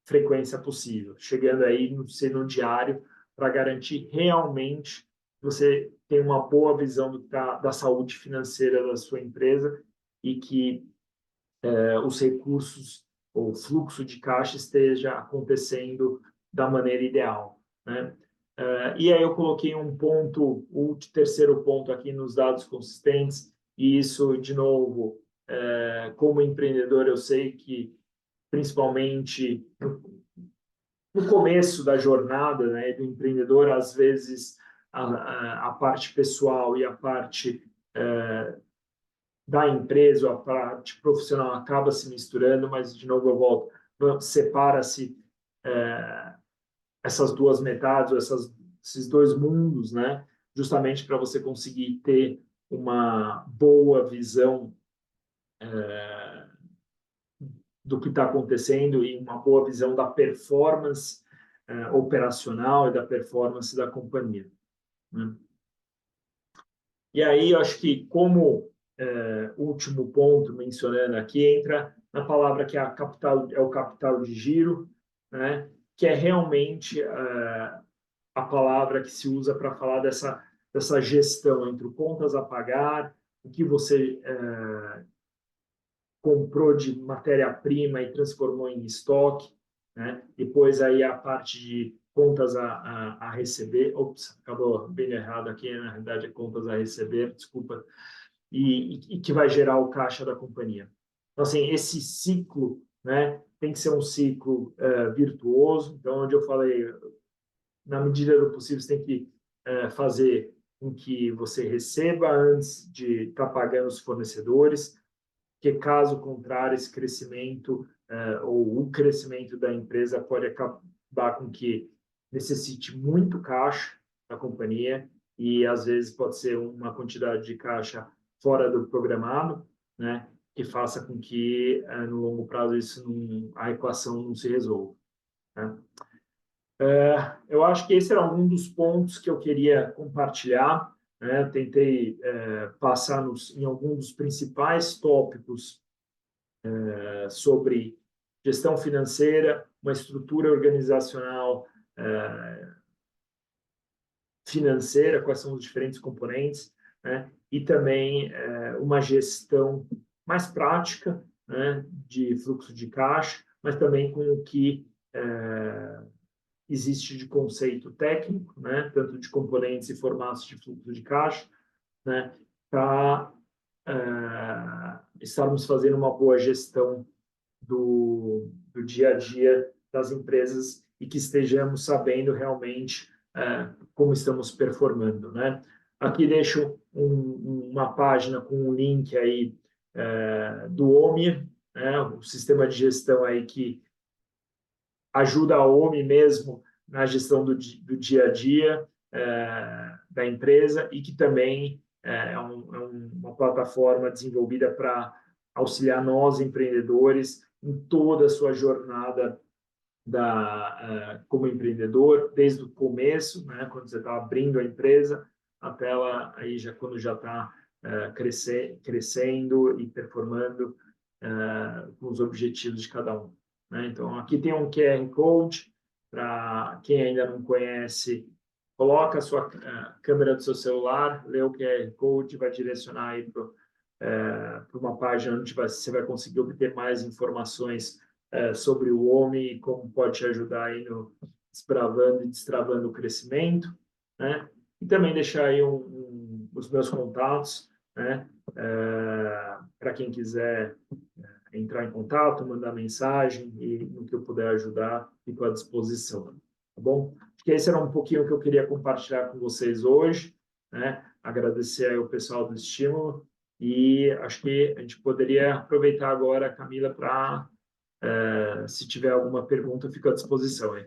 Speaker 2: frequência possível, chegando aí no ser no diário, para garantir realmente que você tem uma boa visão da saúde financeira da sua empresa e que os recursos, ou fluxo de caixa esteja acontecendo da maneira ideal, né? E aí eu coloquei um ponto, o terceiro ponto aqui nos dados consistentes, e isso, de novo, como empreendedor, eu sei que, principalmente no começo da jornada, né, do empreendedor, às vezes a parte pessoal e a parte da empresa, a parte profissional acaba se misturando, mas, de novo, eu volto, separa-se essas duas metades, esses dois mundos, né, justamente para você conseguir ter uma boa visão do que está acontecendo e uma boa visão da performance operacional e da performance da companhia, né? E aí, eu acho que como último ponto mencionando aqui, entra na palavra que é o capital de giro, né? Que é realmente a palavra que se usa para falar dessa gestão entre contas a pagar, o que você comprou de matéria-prima e transformou em estoque, né? Depois aí a parte de contas a receber, ops, acabou bem errado aqui, na realidade é contas a receber, desculpa, e que vai gerar o caixa da companhia. Então, assim, esse ciclo, né, tem que ser um ciclo virtuoso. Então, onde eu falei, na medida do possível, você tem que fazer com que você receba antes de estar pagando os fornecedores, que caso contrário, esse crescimento ou o crescimento da empresa pode acabar com que necessite muito caixa da companhia e às vezes pode ser uma quantidade de caixa fora do programado, né, que faça com que no longo prazo a equação não se resolva, né? Eu acho que esse era um dos pontos que eu queria compartilhar, né? Tentei passar em alguns dos principais tópicos sobre gestão financeira, uma estrutura organizacional financeira, quais são os diferentes componentes, né? E também uma gestão mais prática, né, de fluxo de caixa, mas também com o que existe de conceito técnico, né, tanto de componentes e formatos de fluxo de caixa, né, para estarmos fazendo uma boa gestão do dia a dia das empresas e que estejamos sabendo realmente como estamos performando, né? Aqui deixo uma página com um link aí do OMI, né? O sistema de gestão aí que ajuda a OMI mesmo na gestão do dia a dia da empresa e que também é uma plataforma desenvolvida para auxiliar nós, empreendedores, em toda a sua jornada como empreendedor, desde o começo, né, quando você está abrindo a empresa, até ela aí quando já está crescendo e performando com os objetivos de cada um, né? Então, aqui tem um QR Code para quem ainda não conhece, coloca a sua câmera do seu celular, lê o QR Code, vai direcionar aí para uma página onde você vai conseguir obter mais informações sobre o homem e como pode te ajudar aí no desbravando e destravando o crescimento, né? E também deixar aí os meus contatos, né? Para quem quiser entrar em contato, mandar mensagem e no que eu puder ajudar, fico à disposição, tá bom? Acho que esse era um pouquinho o que eu queria compartilhar com vocês hoje, né? Agradecer aí o pessoal do estímulo e acho que a gente poderia aproveitar agora, Camila, para se tiver alguma pergunta, eu fico à disposição, hein?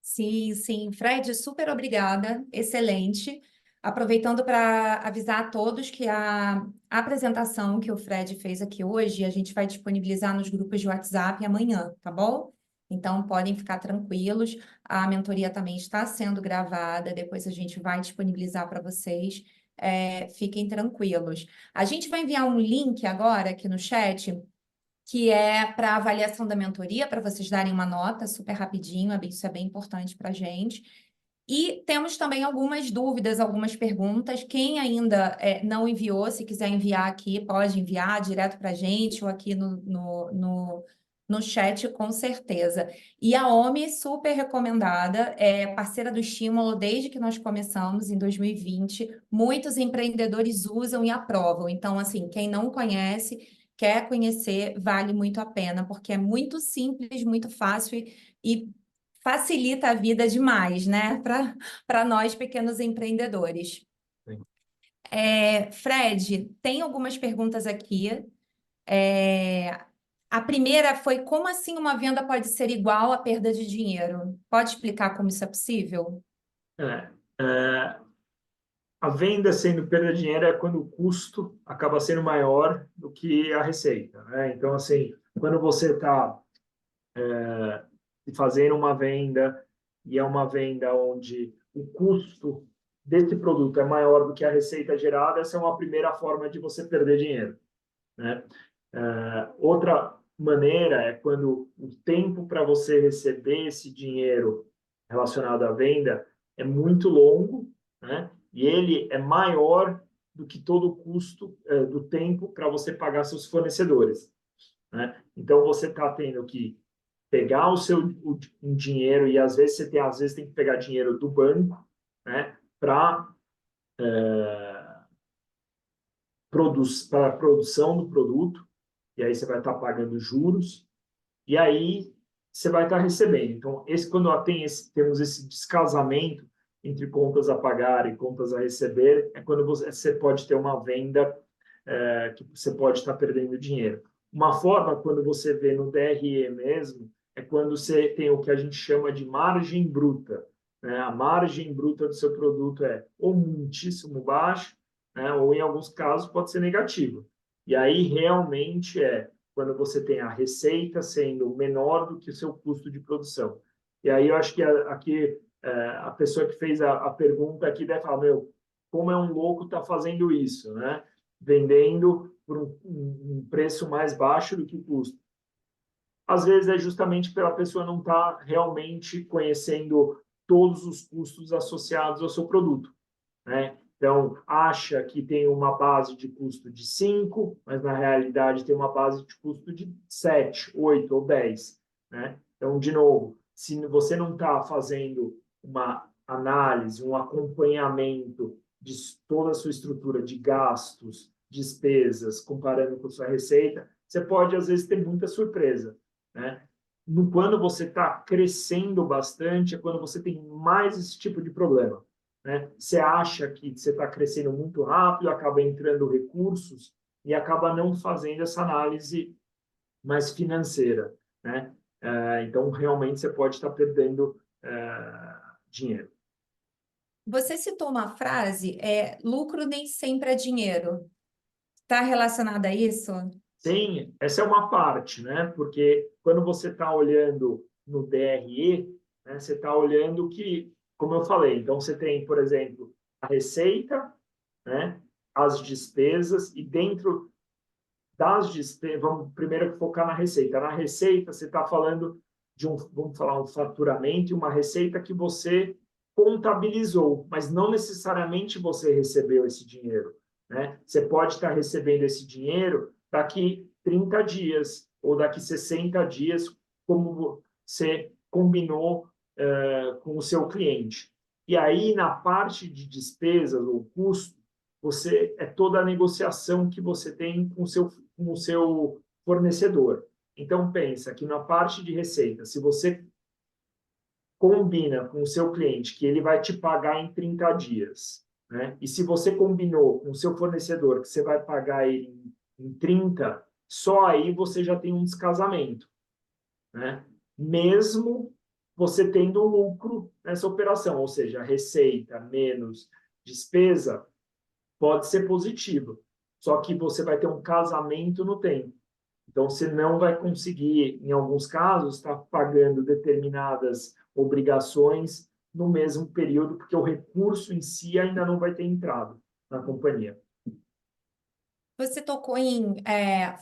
Speaker 1: Sim, sim. Fred, super obrigada. Excelente. Aproveitando para avisar a todos que a apresentação que o Fred fez aqui hoje, a gente vai disponibilizar nos grupos de WhatsApp amanhã, tá bom? Então, podem ficar tranquilos. A mentoria também está sendo gravada, depois a gente vai disponibilizar para vocês. Fiquem tranquilos. A gente vai enviar um link agora aqui no chat que é para avaliação da mentoria, para vocês darem uma nota super rapidinho, isso é bem importante para a gente. E temos também algumas dúvidas, algumas perguntas. Quem ainda não enviou, se quiser enviar aqui, pode enviar direto para a gente ou aqui no chat, com certeza. E a OMI, super recomendada, é parceira do Estímulo desde que nós começamos, em 2020. Muitos empreendedores usam e aprovam. Então, assim, quem não conhece, quer conhecer, vale muito a pena, porque é muito simples, muito fácil e facilita a vida demais, né? Para nós, pequenos empreendedores.
Speaker 2: Sim.
Speaker 1: Fred, tem algumas perguntas aqui. A primeira foi: como assim uma venda pode ser igual à perda de dinheiro? Pode explicar como isso é possível?
Speaker 2: É, é, a venda sendo perda de dinheiro é quando o custo acaba sendo maior do que a receita, né? Então, assim, quando você está fazendo uma venda e é uma venda onde o custo desse produto é maior do que a receita gerada, essa é uma primeira forma de você perder dinheiro, né? Outra maneira é quando o tempo para você receber esse dinheiro relacionado à venda é muito longo, né? E ele é maior do que todo o custo do tempo para você pagar seus fornecedores, né? Então você está tendo que pegar um dinheiro e às vezes tem que pegar dinheiro do banco, né? Para a produção do produto, e aí você vai estar pagando juros, e aí você vai estar recebendo. Então, quando temos esse descasamento entre contas a pagar e contas a receber, é quando você pode ter uma venda que você pode estar perdendo dinheiro. Uma forma, quando você vê no DRE mesmo, é quando você tem o que a gente chama de margem bruta, né? A margem bruta do seu produto é ou muitíssimo baixa, né? Ou em alguns casos pode ser negativa. E aí realmente é quando você tem a receita sendo menor do que o seu custo de produção. E aí eu acho que aqui a pessoa que fez a pergunta aqui deve falar, meu, como é um louco estar fazendo isso, né? Vendendo por um preço mais baixo do que o custo. Às vezes é justamente pela pessoa não estar realmente conhecendo todos os custos associados ao seu produto, né? Então, acha que tem uma base de custo de 5, mas na realidade tem uma base de custo de 7, 8 ou 10, né? Então, de novo, se você não está fazendo uma análise, um acompanhamento de toda a sua estrutura de gastos, despesas, comparando com sua receita, você pode, às vezes, ter muita surpresa, né? Quando você está crescendo bastante, é quando você tem mais esse tipo de problema, né? Você acha que você está crescendo muito rápido, acaba entrando recursos e acaba não fazendo essa análise mais financeira, né? Então, realmente, você pode estar perdendo dinheiro.
Speaker 1: Você citou uma frase, lucro nem sempre é dinheiro. Está relacionada a isso?
Speaker 2: Sim, essa é uma parte, né? Porque quando você está olhando no DRE, né, você está olhando que, como eu falei, então você tem, por exemplo, a receita, né, as despesas, e dentro das despesas, vamos primeiro focar na receita. Na receita, você está falando de vamos falar, um faturamento e uma receita que você contabilizou, mas não necessariamente você recebeu esse dinheiro, né? Você pode estar recebendo esse dinheiro daqui 30 dias ou daqui 60 dias, como você combinou com o seu cliente. E aí, na parte de despesas ou custo, é toda a negociação que você tem com o seu fornecedor. Então, pensa que na parte de receita, se você combina com o seu cliente que ele vai te pagar em 30 dias, né? E se você combinou com o seu fornecedor que você vai pagar ele em 30, só aí você já tem um descasamento, né? Mesmo você tendo lucro nessa operação, ou seja, receita menos despesa, pode ser positivo, só que você vai ter um casamento no tempo. Então, você não vai conseguir, em alguns casos, estar pagando determinadas obrigações no mesmo período, porque o recurso em si ainda não vai ter entrado na companhia.
Speaker 1: Você tocou em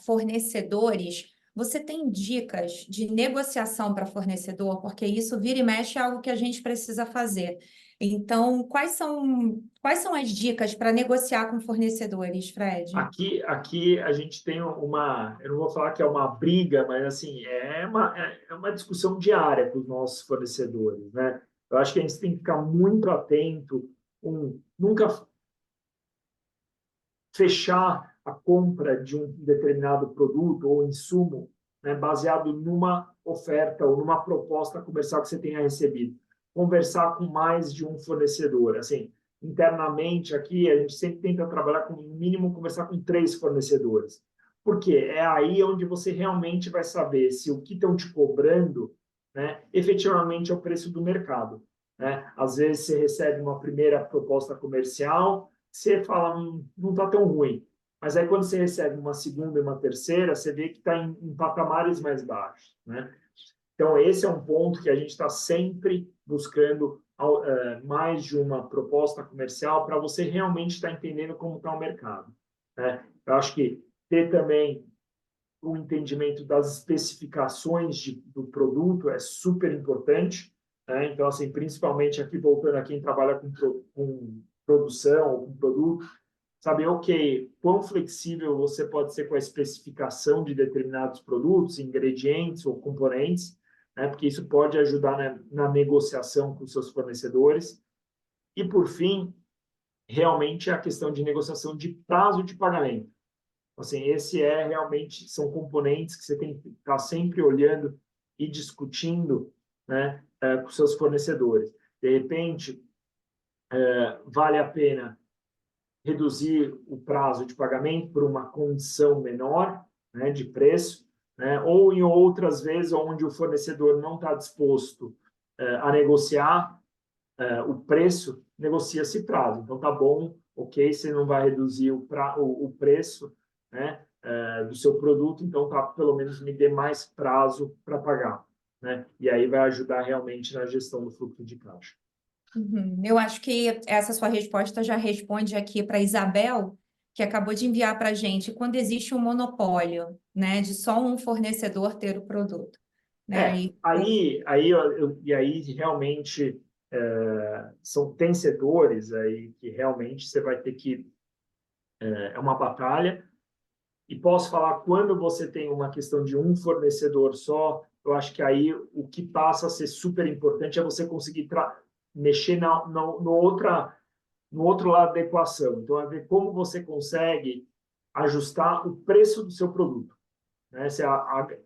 Speaker 1: fornecedores. Você tem dicas de negociação para fornecedor? Porque isso vira e mexe é algo que a gente precisa fazer. Então, quais são as dicas para negociar com fornecedores, Fred?
Speaker 2: Aqui a gente tem uma, eu não vou falar que é uma briga, mas assim, é uma discussão diária com os nossos fornecedores, né? Eu acho que a gente tem que ficar muito atento, nunca fechar a compra de um determinado produto ou insumo, né, baseado numa oferta ou numa proposta comercial que você tenha recebido. Conversar com mais de um fornecedor. Assim, internamente aqui, a gente sempre tenta trabalhar com, no mínimo, conversar com 3 fornecedores. Por quê? É aí onde você realmente vai saber se o que estão te cobrando, né, efetivamente é o preço do mercado. Né? Às vezes você recebe uma primeira proposta comercial, você fala, não está tão ruim. Mas aí, quando você recebe uma segunda e uma terceira, você vê que está em patamares mais baixos. Né? Então, esse é um ponto que a gente está sempre buscando mais de uma proposta comercial para você realmente estar entendendo como está o mercado. Né? Eu acho que ter também o entendimento das especificações do produto é super importante. Né? Então, assim, principalmente aqui, voltando a quem trabalha com produção ou com produto, saber, ok, quão flexível você pode ser com a especificação de determinados produtos, ingredientes ou componentes, né? Porque isso pode ajudar na negociação com seus fornecedores. E, por fim, realmente a questão de negociação de prazo de pagamento. Assim, esse é realmente, são componentes que você tem que estar sempre olhando e discutindo, né, com seus fornecedores. De repente, vale a pena reduzir o prazo de pagamento por uma condição menor, né, de preço, né, ou em outras vezes onde o fornecedor não está disposto a negociar o preço, negocia-se prazo. Então, tá bom, ok, você não vai reduzir o preço, né, do seu produto, então tá, pelo menos me dê mais prazo para pagar. Né? E aí vai ajudar realmente na gestão do fluxo de caixa.
Speaker 1: Uhum. Eu acho que essa sua resposta já responde aqui para Isabel, que acabou de enviar para a gente, quando existe um monopólio, né, de só um fornecedor ter o produto, né?
Speaker 2: E aí realmente tem setores aí que realmente você vai ter que é uma batalha. E posso falar, quando você tem uma questão de um fornecedor só, eu acho que aí o que passa a ser super importante é você conseguir mexer no outro lado da equação. Então, é ver como você consegue ajustar o preço do seu produto. Né? Você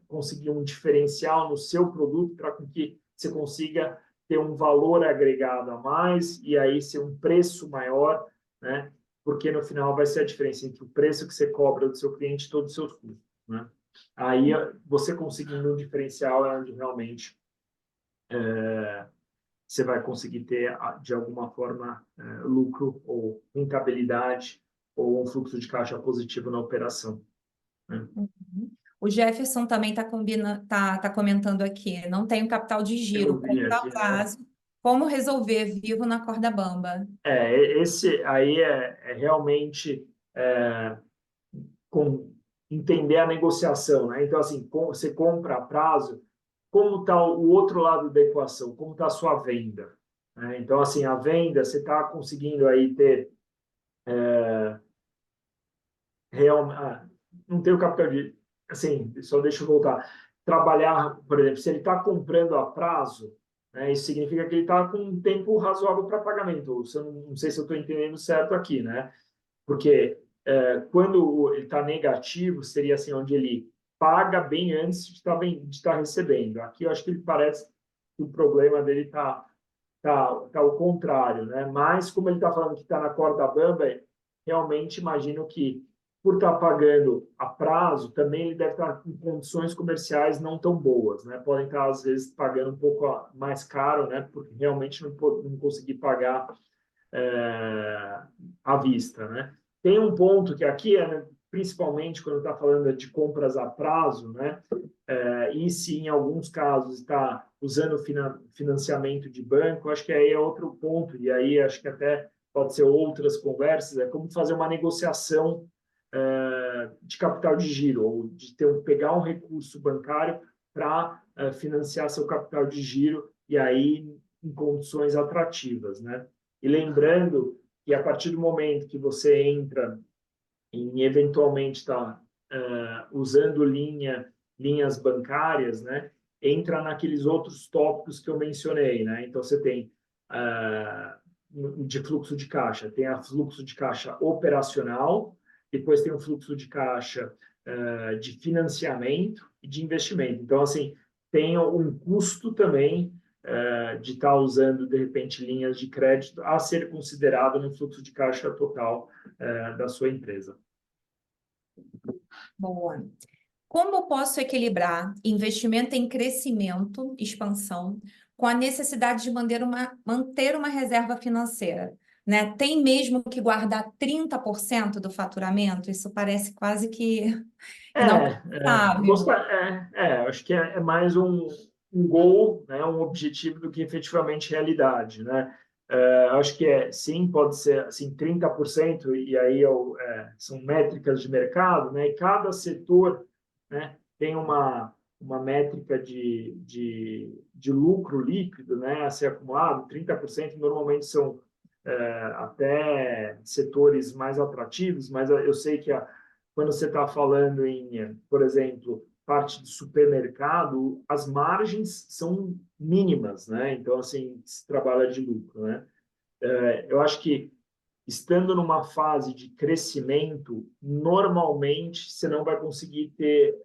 Speaker 2: conseguir um diferencial no seu produto para que você consiga ter um valor agregado a mais e aí ser um preço maior, né? Porque no final vai ser a diferença entre o preço que você cobra do seu cliente e todos os seus custos. Né? Aí você conseguindo um diferencial é onde realmente você vai conseguir ter, de alguma forma, lucro ou rentabilidade ou um fluxo de caixa positivo na operação. Né?
Speaker 1: Uhum. O Jefferson também está tá comentando aqui, não tem capital de
Speaker 2: Eu
Speaker 1: giro,
Speaker 2: vi
Speaker 1: compra a
Speaker 2: aqui, né?
Speaker 1: prazo, como resolver vivo na corda bamba?
Speaker 2: Esse aí é realmente é, com, entender a negociação, né? Então, assim, você compra a prazo, como está o outro lado da equação? Como está a sua venda? Né? Então, assim, a venda, você está conseguindo aí ter não tem o capital de, assim, só deixa eu voltar, trabalhar, por exemplo, se ele está comprando a prazo, né, isso significa que ele está com um tempo razoável para pagamento. Não sei se eu estou entendendo certo aqui, né? Porque quando ele está negativo, seria assim, onde ele paga bem antes de estar recebendo. Aqui eu acho que ele parece que o problema dele tá ao contrário, né? Mas como ele está falando que está na corda bamba, realmente imagino que por estar pagando a prazo, também ele deve estar em condições comerciais não tão boas, né? Podem estar às vezes pagando um pouco mais caro, né? Porque realmente não conseguir pagar é, à vista, né? Tem um ponto que aqui é, principalmente quando está falando de compras a prazo, né? E se em alguns casos está usando financiamento de banco, acho que aí é outro ponto, e aí acho que até pode ser outras conversas, é como fazer uma negociação de capital de giro, ou de pegar um recurso bancário para financiar seu capital de giro, e aí em condições atrativas, né? E lembrando que a partir do momento que você entra em eventualmente estar usando linhas bancárias, né? Entra naqueles outros tópicos que eu mencionei, né? Então você tem de fluxo de caixa, tem a fluxo de caixa operacional, depois tem o fluxo de caixa de financiamento e de investimento. Então, assim, tem um custo também de estar usando, de repente, linhas de crédito a ser considerado no fluxo de caixa total da sua empresa.
Speaker 1: Boa. Como posso equilibrar investimento em crescimento, expansão, com a necessidade de manter uma reserva financeira? Né? Tem mesmo que guardar 30% do faturamento? Isso parece quase que inalcançável.
Speaker 2: Acho que é mais um goal, né, um objetivo do que efetivamente realidade, né? Acho que sim, pode ser assim 30%, e aí são métricas de mercado, né? E cada setor, né, tem uma métrica de lucro líquido, né, a ser acumulado. 30% normalmente são até setores mais atrativos, mas eu sei que quando você está falando em, por exemplo, parte de supermercado, as margens são mínimas, né? Então, assim, se trabalha de lucro, né? Eu acho que estando numa fase de crescimento, normalmente você não vai conseguir ter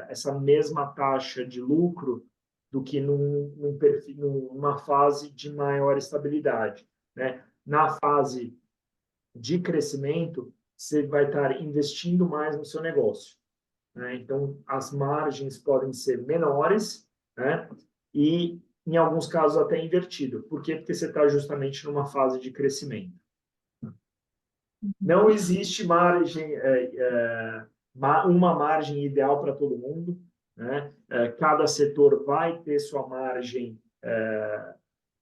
Speaker 2: essa mesma taxa de lucro do que numa fase de maior estabilidade, né? Na fase de crescimento, você vai estar investindo mais no seu negócio, né? Então, as margens podem ser menores, né? E, em alguns casos, até invertido. Por quê? Porque você está justamente numa fase de crescimento. Não existe uma margem ideal para todo mundo, né? Cada setor vai ter sua margem,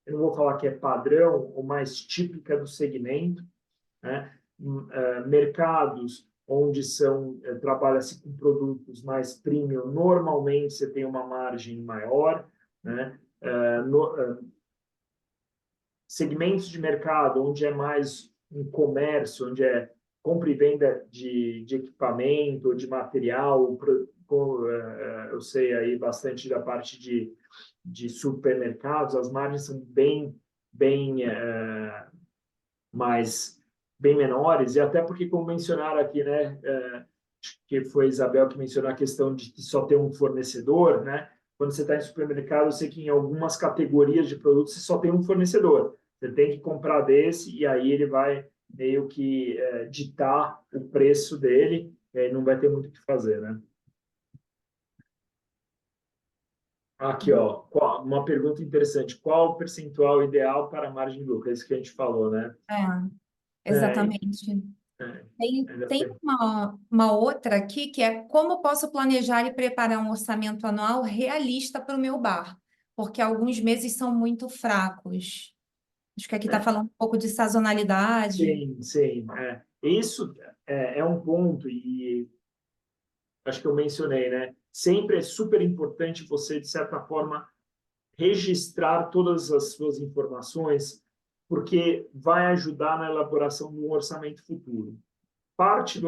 Speaker 2: eu não vou falar que é padrão ou mais típica do segmento, né? Mercados onde trabalha-se com produtos mais premium, normalmente você tem uma margem maior, né? Segmentos de mercado onde é mais um comércio, onde é compra e venda de equipamento, de material, eu sei aí bastante da parte de supermercados, as margens são bem mais bem menores, e até porque, como mencionaram aqui, né, que foi a Isabel que mencionou a questão de só ter um fornecedor, né? Quando você está em supermercado, eu sei que em algumas categorias de produtos você só tem um fornecedor. Você tem que comprar desse e aí ele vai meio que ditar o preço dele, e aí não vai ter muito o que fazer, né? Aqui, ó, uma pergunta interessante. Qual o percentual ideal para a margem de lucro? É isso que a gente falou, né? É,
Speaker 1: Exatamente.
Speaker 2: é,
Speaker 1: Tem uma outra aqui que é como posso planejar e preparar um orçamento anual realista para o meu bar, porque alguns meses são muito fracos. Acho que aqui está falando um pouco de sazonalidade.
Speaker 2: sim, sim. Isso é um ponto, e acho que eu mencionei, né? Sempre é super importante você, de certa forma, registrar todas as suas informações, porque vai ajudar na elaboração de um orçamento futuro. Parte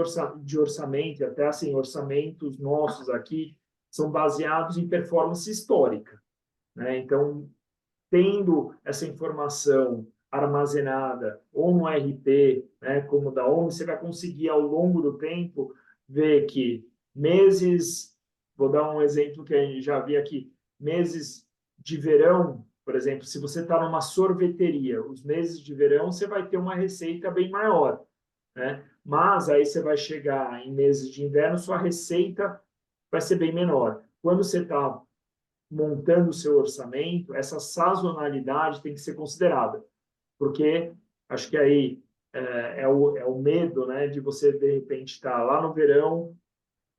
Speaker 2: de orçamento, até assim, orçamentos nossos aqui, são baseados em performance histórica, né? Então, tendo essa informação armazenada ou no RP, né, como da OMS, você vai conseguir, ao longo do tempo, ver que meses, vou dar um exemplo que a gente já vi aqui, meses de verão, por exemplo, se você está numa sorveteria, os meses de verão você vai ter uma receita bem maior, né? Mas aí você vai chegar em meses de inverno, sua receita vai ser bem menor. Quando você está montando o seu orçamento, essa sazonalidade tem que ser considerada, porque acho que aí é o medo, né, de você, de repente, estar lá no verão,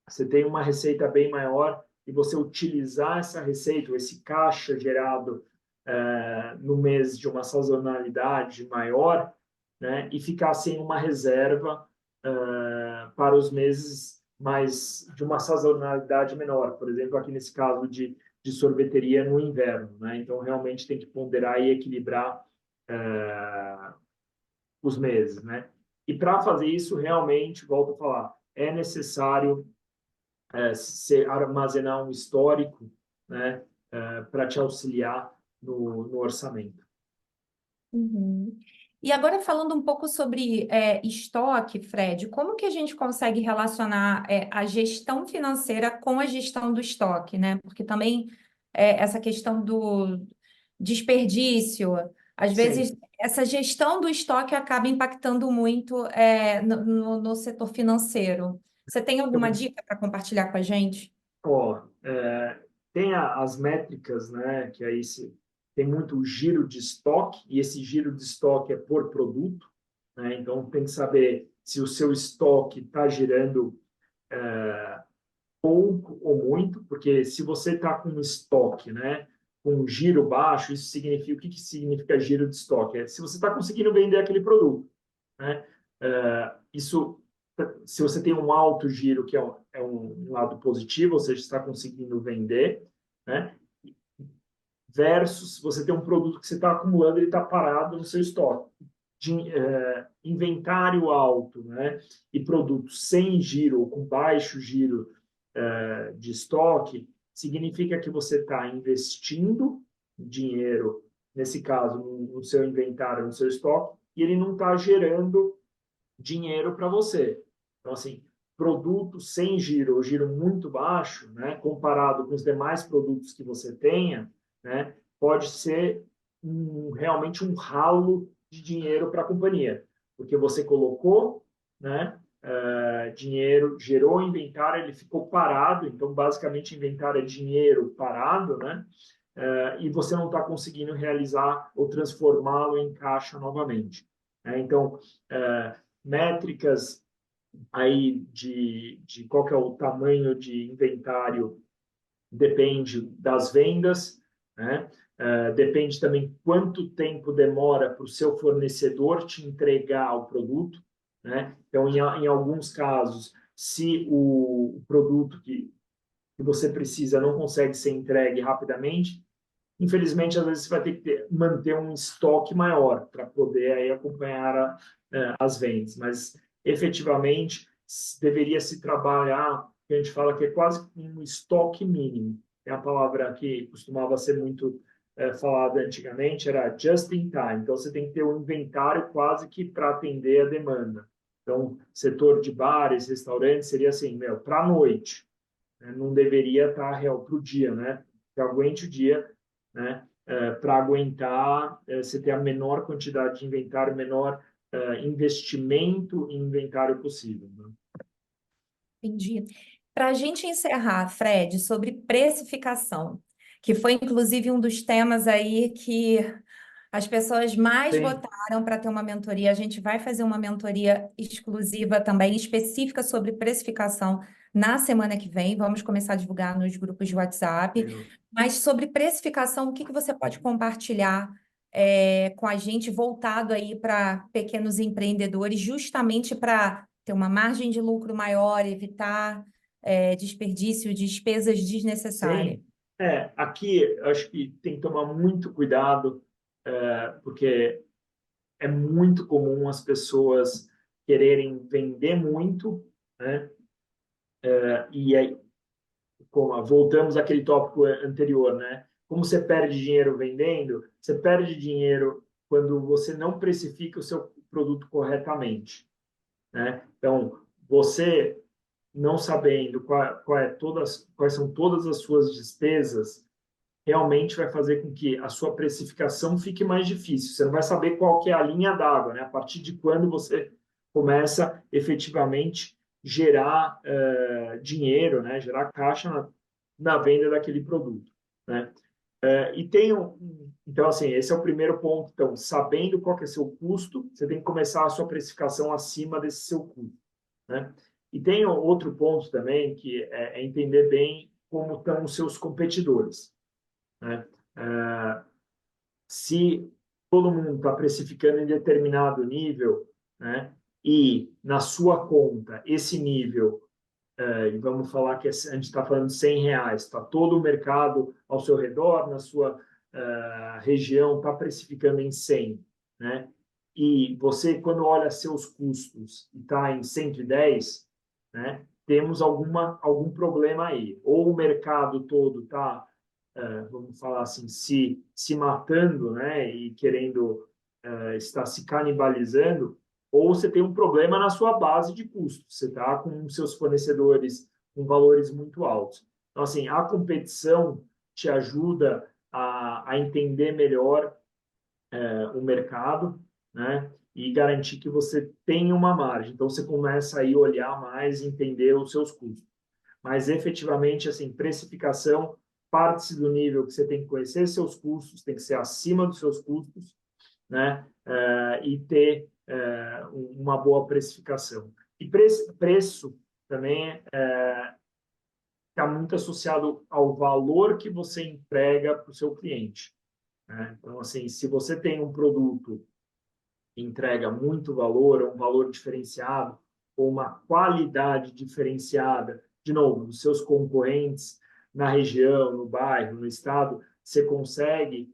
Speaker 2: você tem uma receita bem maior e você utilizar essa receita, ou esse caixa gerado no mês de uma sazonalidade maior, né, e ficar sem uma reserva para os meses mais de uma sazonalidade menor. Por exemplo, aqui nesse caso de sorveteria no inverno, né? Então, realmente tem que ponderar e equilibrar os meses, né? E para fazer isso, realmente, volto a falar, é necessário armazenar um histórico, né? Para te auxiliar no orçamento.
Speaker 1: Uhum. E agora falando um pouco sobre estoque, Fred, como que a gente consegue relacionar a gestão financeira com a gestão do estoque, né? Porque também essa questão do desperdício, às vezes
Speaker 2: Sim.
Speaker 1: essa gestão do estoque acaba impactando muito no setor financeiro. Você tem alguma
Speaker 2: Então,
Speaker 1: dica para compartilhar com a gente?
Speaker 2: ó, tem as métricas, né? Que aí tem muito o giro de estoque, e esse giro de estoque é por produto, né? Então, tem que saber se o seu estoque está girando pouco ou muito, porque se você está com um estoque, né, com um giro baixo, isso significa, o que significa giro de estoque? É se você está conseguindo vender aquele produto, né? Isso, se você tem um alto giro, que é um lado positivo, ou seja, está conseguindo vender, né? Versus você tem um produto que você está acumulando, ele está parado no seu estoque. Inventário alto, né? E produto sem giro ou com baixo giro de estoque, significa que você está investindo dinheiro, nesse caso, no seu inventário, no seu estoque, e ele não está gerando dinheiro para você. Então, assim, produto sem giro ou giro muito baixo, né, comparado com os demais produtos que você tenha, né, pode ser realmente um ralo de dinheiro para a companhia, porque você colocou, né, dinheiro, gerou inventário, ele ficou parado, então basicamente inventário é dinheiro parado, né, e você não está conseguindo realizar ou transformá-lo em caixa novamente. Então, métricas aí de qual que é o tamanho de inventário depende das vendas, né? Depende também quanto tempo demora para o seu fornecedor te entregar o produto, né? Então, em alguns casos, se o produto que você precisa não consegue ser entregue rapidamente, infelizmente, às vezes você vai ter que manter um estoque maior para poder aí acompanhar as vendas. Mas, efetivamente, deveria se trabalhar, que a gente fala que é quase um estoque mínimo. É a palavra que costumava ser muito falada antigamente, era just in time. Então, você tem que ter um inventário quase que para atender a demanda. Então, setor de bares, restaurantes, seria assim, para a noite, né? Não deveria estar real para o dia, né? Que aguente o dia, né? Para aguentar, você ter a menor quantidade de inventário, menor investimento em inventário possível, né?
Speaker 1: Entendi. Para a gente encerrar, Fred, sobre precificação, que foi inclusive um dos temas aí que as pessoas mais
Speaker 2: Sim,
Speaker 1: votaram para ter uma mentoria. A gente vai fazer uma mentoria exclusiva também, específica sobre precificação na semana que vem. Vamos começar a divulgar nos grupos de WhatsApp.
Speaker 2: legal.
Speaker 1: Mas sobre precificação, o que que você pode compartilhar com a gente, voltado aí para pequenos empreendedores, justamente para ter uma margem de lucro maior, evitar desperdício, despesas desnecessárias?
Speaker 2: Sim. Aqui acho que tem que tomar muito cuidado, porque é muito comum as pessoas quererem vender muito, né? E aí, voltamos àquele tópico anterior, né? Como você perde dinheiro vendendo, você perde dinheiro quando você não precifica o seu produto corretamente, né? Então, você não sabendo quais são todas as suas despesas, realmente vai fazer com que a sua precificação fique mais difícil. Você não vai saber qual que é a linha d'água, né? A partir de quando você começa efetivamente gerar dinheiro, né? Gerar caixa na venda daquele produto, né? Então, assim, esse é o primeiro ponto. Então, sabendo qual que é seu custo, você tem que começar a sua precificação acima desse seu custo, né? E tem outro ponto também, que é entender bem como estão os seus competidores, né? Se todo mundo está precificando em determinado nível, né? E na sua conta esse nível e vamos falar que a gente está falando de R$ 100, está todo o mercado ao seu redor, na sua região, está precificando em 100, né? E você, quando olha seus custos e está em 110, né, temos algum problema aí. Ou o mercado todo está, vamos falar assim, se matando, né, e querendo estar se canibalizando, ou você tem um problema na sua base de custos. Você está com seus fornecedores com valores muito altos. Então, assim, a competição te ajuda a entender melhor o mercado, né? E garantir que você tenha uma margem. Então, você começa aí a olhar mais e entender os seus custos. Mas, efetivamente, assim, precificação parte-se do nível que você tem que conhecer seus custos, tem que ser acima dos seus custos, né? E ter uma boa precificação. E preço também está muito associado ao valor que você entrega para o seu cliente, né? Então, assim, se você tem um produto que entrega muito valor, ou um valor diferenciado, ou uma qualidade diferenciada, de novo, dos seus concorrentes na região, no bairro, no estado, você consegue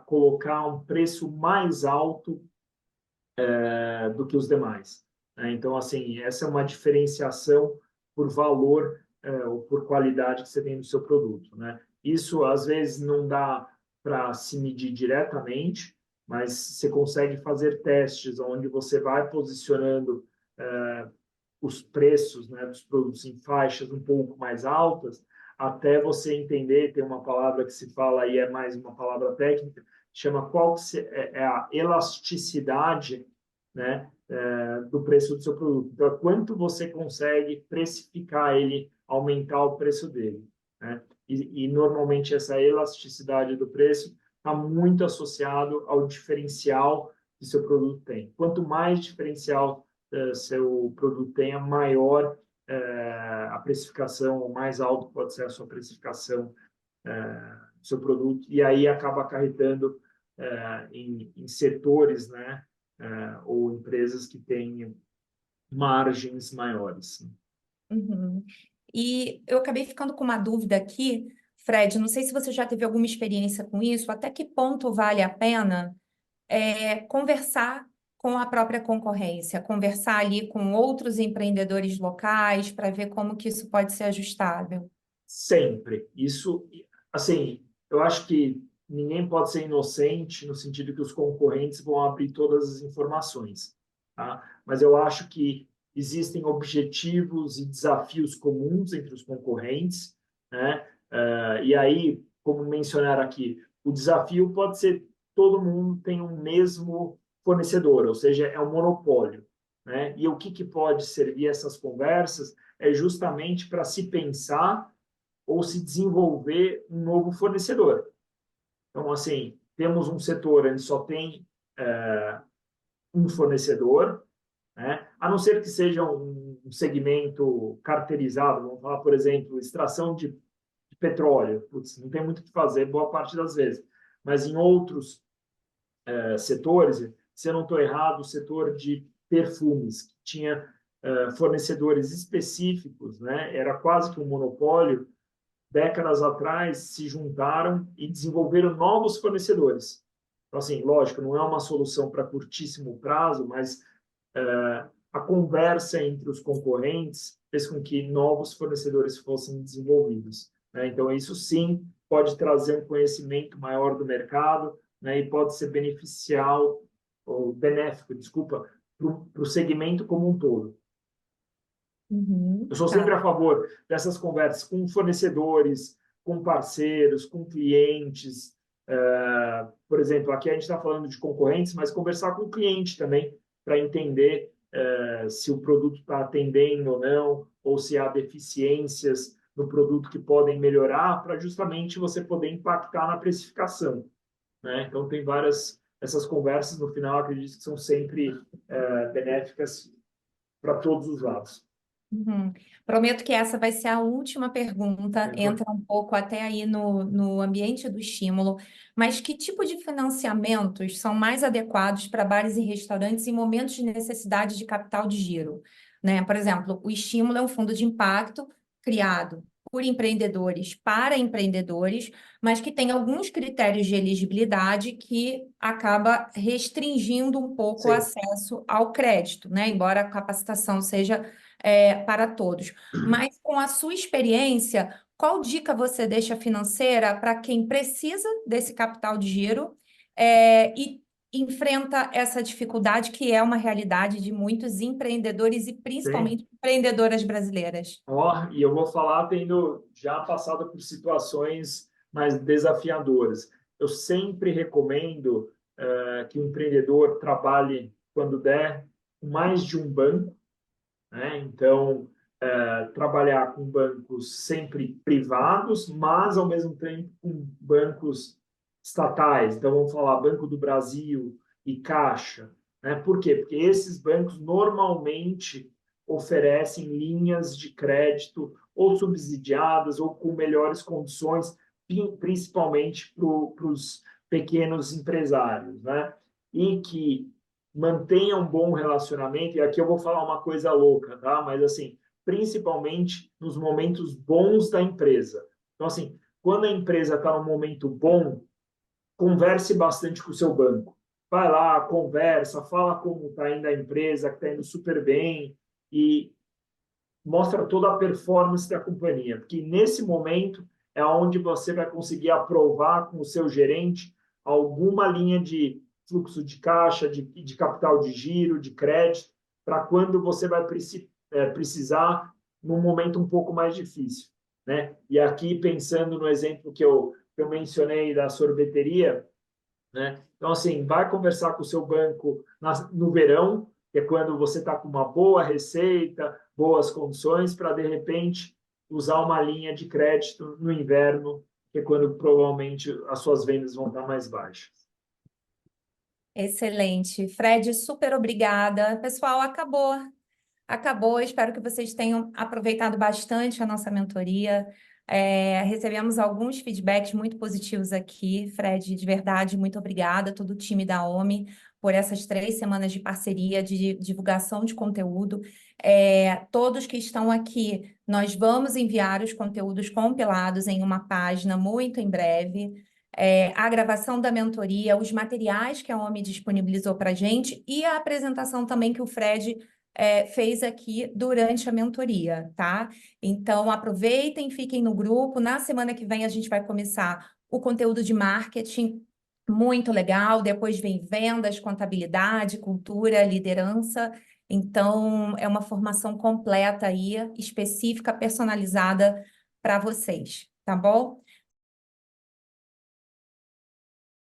Speaker 2: colocar um preço mais alto do que os demais, né? Então, assim, essa é uma diferenciação por valor ou por qualidade que você tem no seu produto, né? Isso, às vezes, não dá para se medir diretamente, mas você consegue fazer testes onde você vai posicionando os preços, né, dos produtos em faixas um pouco mais altas, até você entender, tem uma palavra que se fala aí, é mais uma palavra técnica, chama qual é a elasticidade, né, do preço do seu produto. Então, quanto você consegue precificar ele, aumentar o preço dele, né? E normalmente essa elasticidade do preço está muito associado ao diferencial que seu produto tem. Quanto mais diferencial seu produto tenha, maior a precificação, mais alto pode ser a sua precificação do seu produto, e aí acaba acarretando em setores, né, ou empresas que têm margens maiores.
Speaker 1: Uhum. E eu acabei ficando com uma dúvida aqui, Fred, não sei se você já teve alguma experiência com isso, até que ponto vale a pena conversar com a própria concorrência, conversar ali com outros empreendedores locais para ver como que isso pode ser ajustável.
Speaker 2: Sempre. Isso, assim, eu acho que ninguém pode ser inocente no sentido que os concorrentes vão abrir todas as informações, tá? Mas eu acho que existem objetivos e desafios comuns entre os concorrentes, né? E aí, como mencionar aqui, o desafio pode ser todo mundo tem um mesmo fornecedor, ou seja, é um monopólio, né? E o que pode servir essas conversas é justamente para se pensar ou se desenvolver um novo fornecedor. Então, assim, temos um setor onde só tem um fornecedor, né? A não ser que seja um segmento carteirizado, vamos falar, por exemplo, extração de petróleo. Putz, não tem muito o que fazer boa parte das vezes. Mas em outros setores, se eu não estou errado, o setor de perfumes, que tinha fornecedores específicos, né? Era quase que um monopólio, décadas atrás, se juntaram e desenvolveram novos fornecedores. Então, assim, lógico, não é uma solução para curtíssimo prazo, mas a conversa entre os concorrentes fez com que novos fornecedores fossem desenvolvidos, né? Então, isso sim pode trazer um conhecimento maior do mercado, né? E pode ser beneficial, ou benéfico, desculpa, para o segmento como um todo. Eu
Speaker 1: Uhum,
Speaker 2: sou sempre
Speaker 1: tá.
Speaker 2: a favor dessas conversas com fornecedores, com parceiros, com clientes. Por exemplo, aqui a gente está falando de concorrentes, mas conversar com o cliente também, para entender se o produto está atendendo ou não, ou se há deficiências no produto que podem melhorar, para justamente você poder impactar na precificação, né? Então, tem várias essas conversas, no final, acredito que são sempre benéficas para todos os lados.
Speaker 1: Uhum. Prometo que essa vai ser a última pergunta, entra um pouco até aí no ambiente do estímulo, mas que tipo de financiamentos são mais adequados para bares e restaurantes em momentos de necessidade de capital de giro? né? Por exemplo, o Estímulo é um fundo de impacto criado por empreendedores para empreendedores, mas que tem alguns critérios de elegibilidade que acaba restringindo um pouco o
Speaker 2: Sim.
Speaker 1: acesso ao crédito, né? Embora a capacitação seja para todos. Mas com a sua experiência, qual dica você deixa financeira para quem precisa desse capital de giro e enfrenta essa dificuldade que é uma realidade de muitos empreendedores e
Speaker 2: Sim.
Speaker 1: principalmente empreendedoras brasileiras?
Speaker 2: Ó, e eu vou falar tendo já passado por situações mais desafiadoras. Eu sempre recomendo que o empreendedor trabalhe, quando der, com mais de um banco, né? Então, trabalhar com bancos sempre privados, mas, ao mesmo tempo, com bancos estatais. Então, vamos falar Banco do Brasil e Caixa. Né? Por quê? Porque esses bancos normalmente oferecem linhas de crédito ou subsidiadas ou com melhores condições, principalmente para os pequenos empresários, né? E que mantenham um bom relacionamento. E aqui eu vou falar uma coisa louca, tá? Mas assim, principalmente nos momentos bons da empresa. Então, assim, quando a empresa está num momento bom, converse bastante com o seu banco. Vai lá, conversa, fala como está indo a empresa, que está indo super bem, e mostra toda a performance da companhia, porque nesse momento é onde você vai conseguir aprovar com o seu gerente alguma linha de fluxo de caixa, de capital de giro, de crédito, para quando você vai precisar num momento um pouco mais difícil. Né? E aqui, pensando no exemplo que eu mencionei da sorveteria, né? Então, assim, vai conversar com o seu banco no verão, que é quando você está com uma boa receita, boas condições, para, de repente, usar uma linha de crédito no inverno, que é quando provavelmente as suas vendas vão estar mais baixas.
Speaker 1: Excelente. Fred, super obrigada. Pessoal, acabou. Acabou. Espero que vocês tenham aproveitado bastante a nossa mentoria. Recebemos alguns feedbacks muito positivos aqui. Fred, de verdade, muito obrigada a todo o time da OMI por essas 3 semanas de parceria, de divulgação de conteúdo. Todos que estão aqui, nós vamos enviar os conteúdos compilados em uma página muito em breve. A gravação da mentoria, os materiais que a OMI disponibilizou para a gente e a apresentação também que o Fred fez aqui durante a mentoria, tá? Então, aproveitem, fiquem no grupo. Na semana que vem, a gente vai começar o conteúdo de marketing, muito legal. Depois vem vendas, contabilidade, cultura, liderança. Então, é uma formação completa aí, específica, personalizada para vocês, tá bom?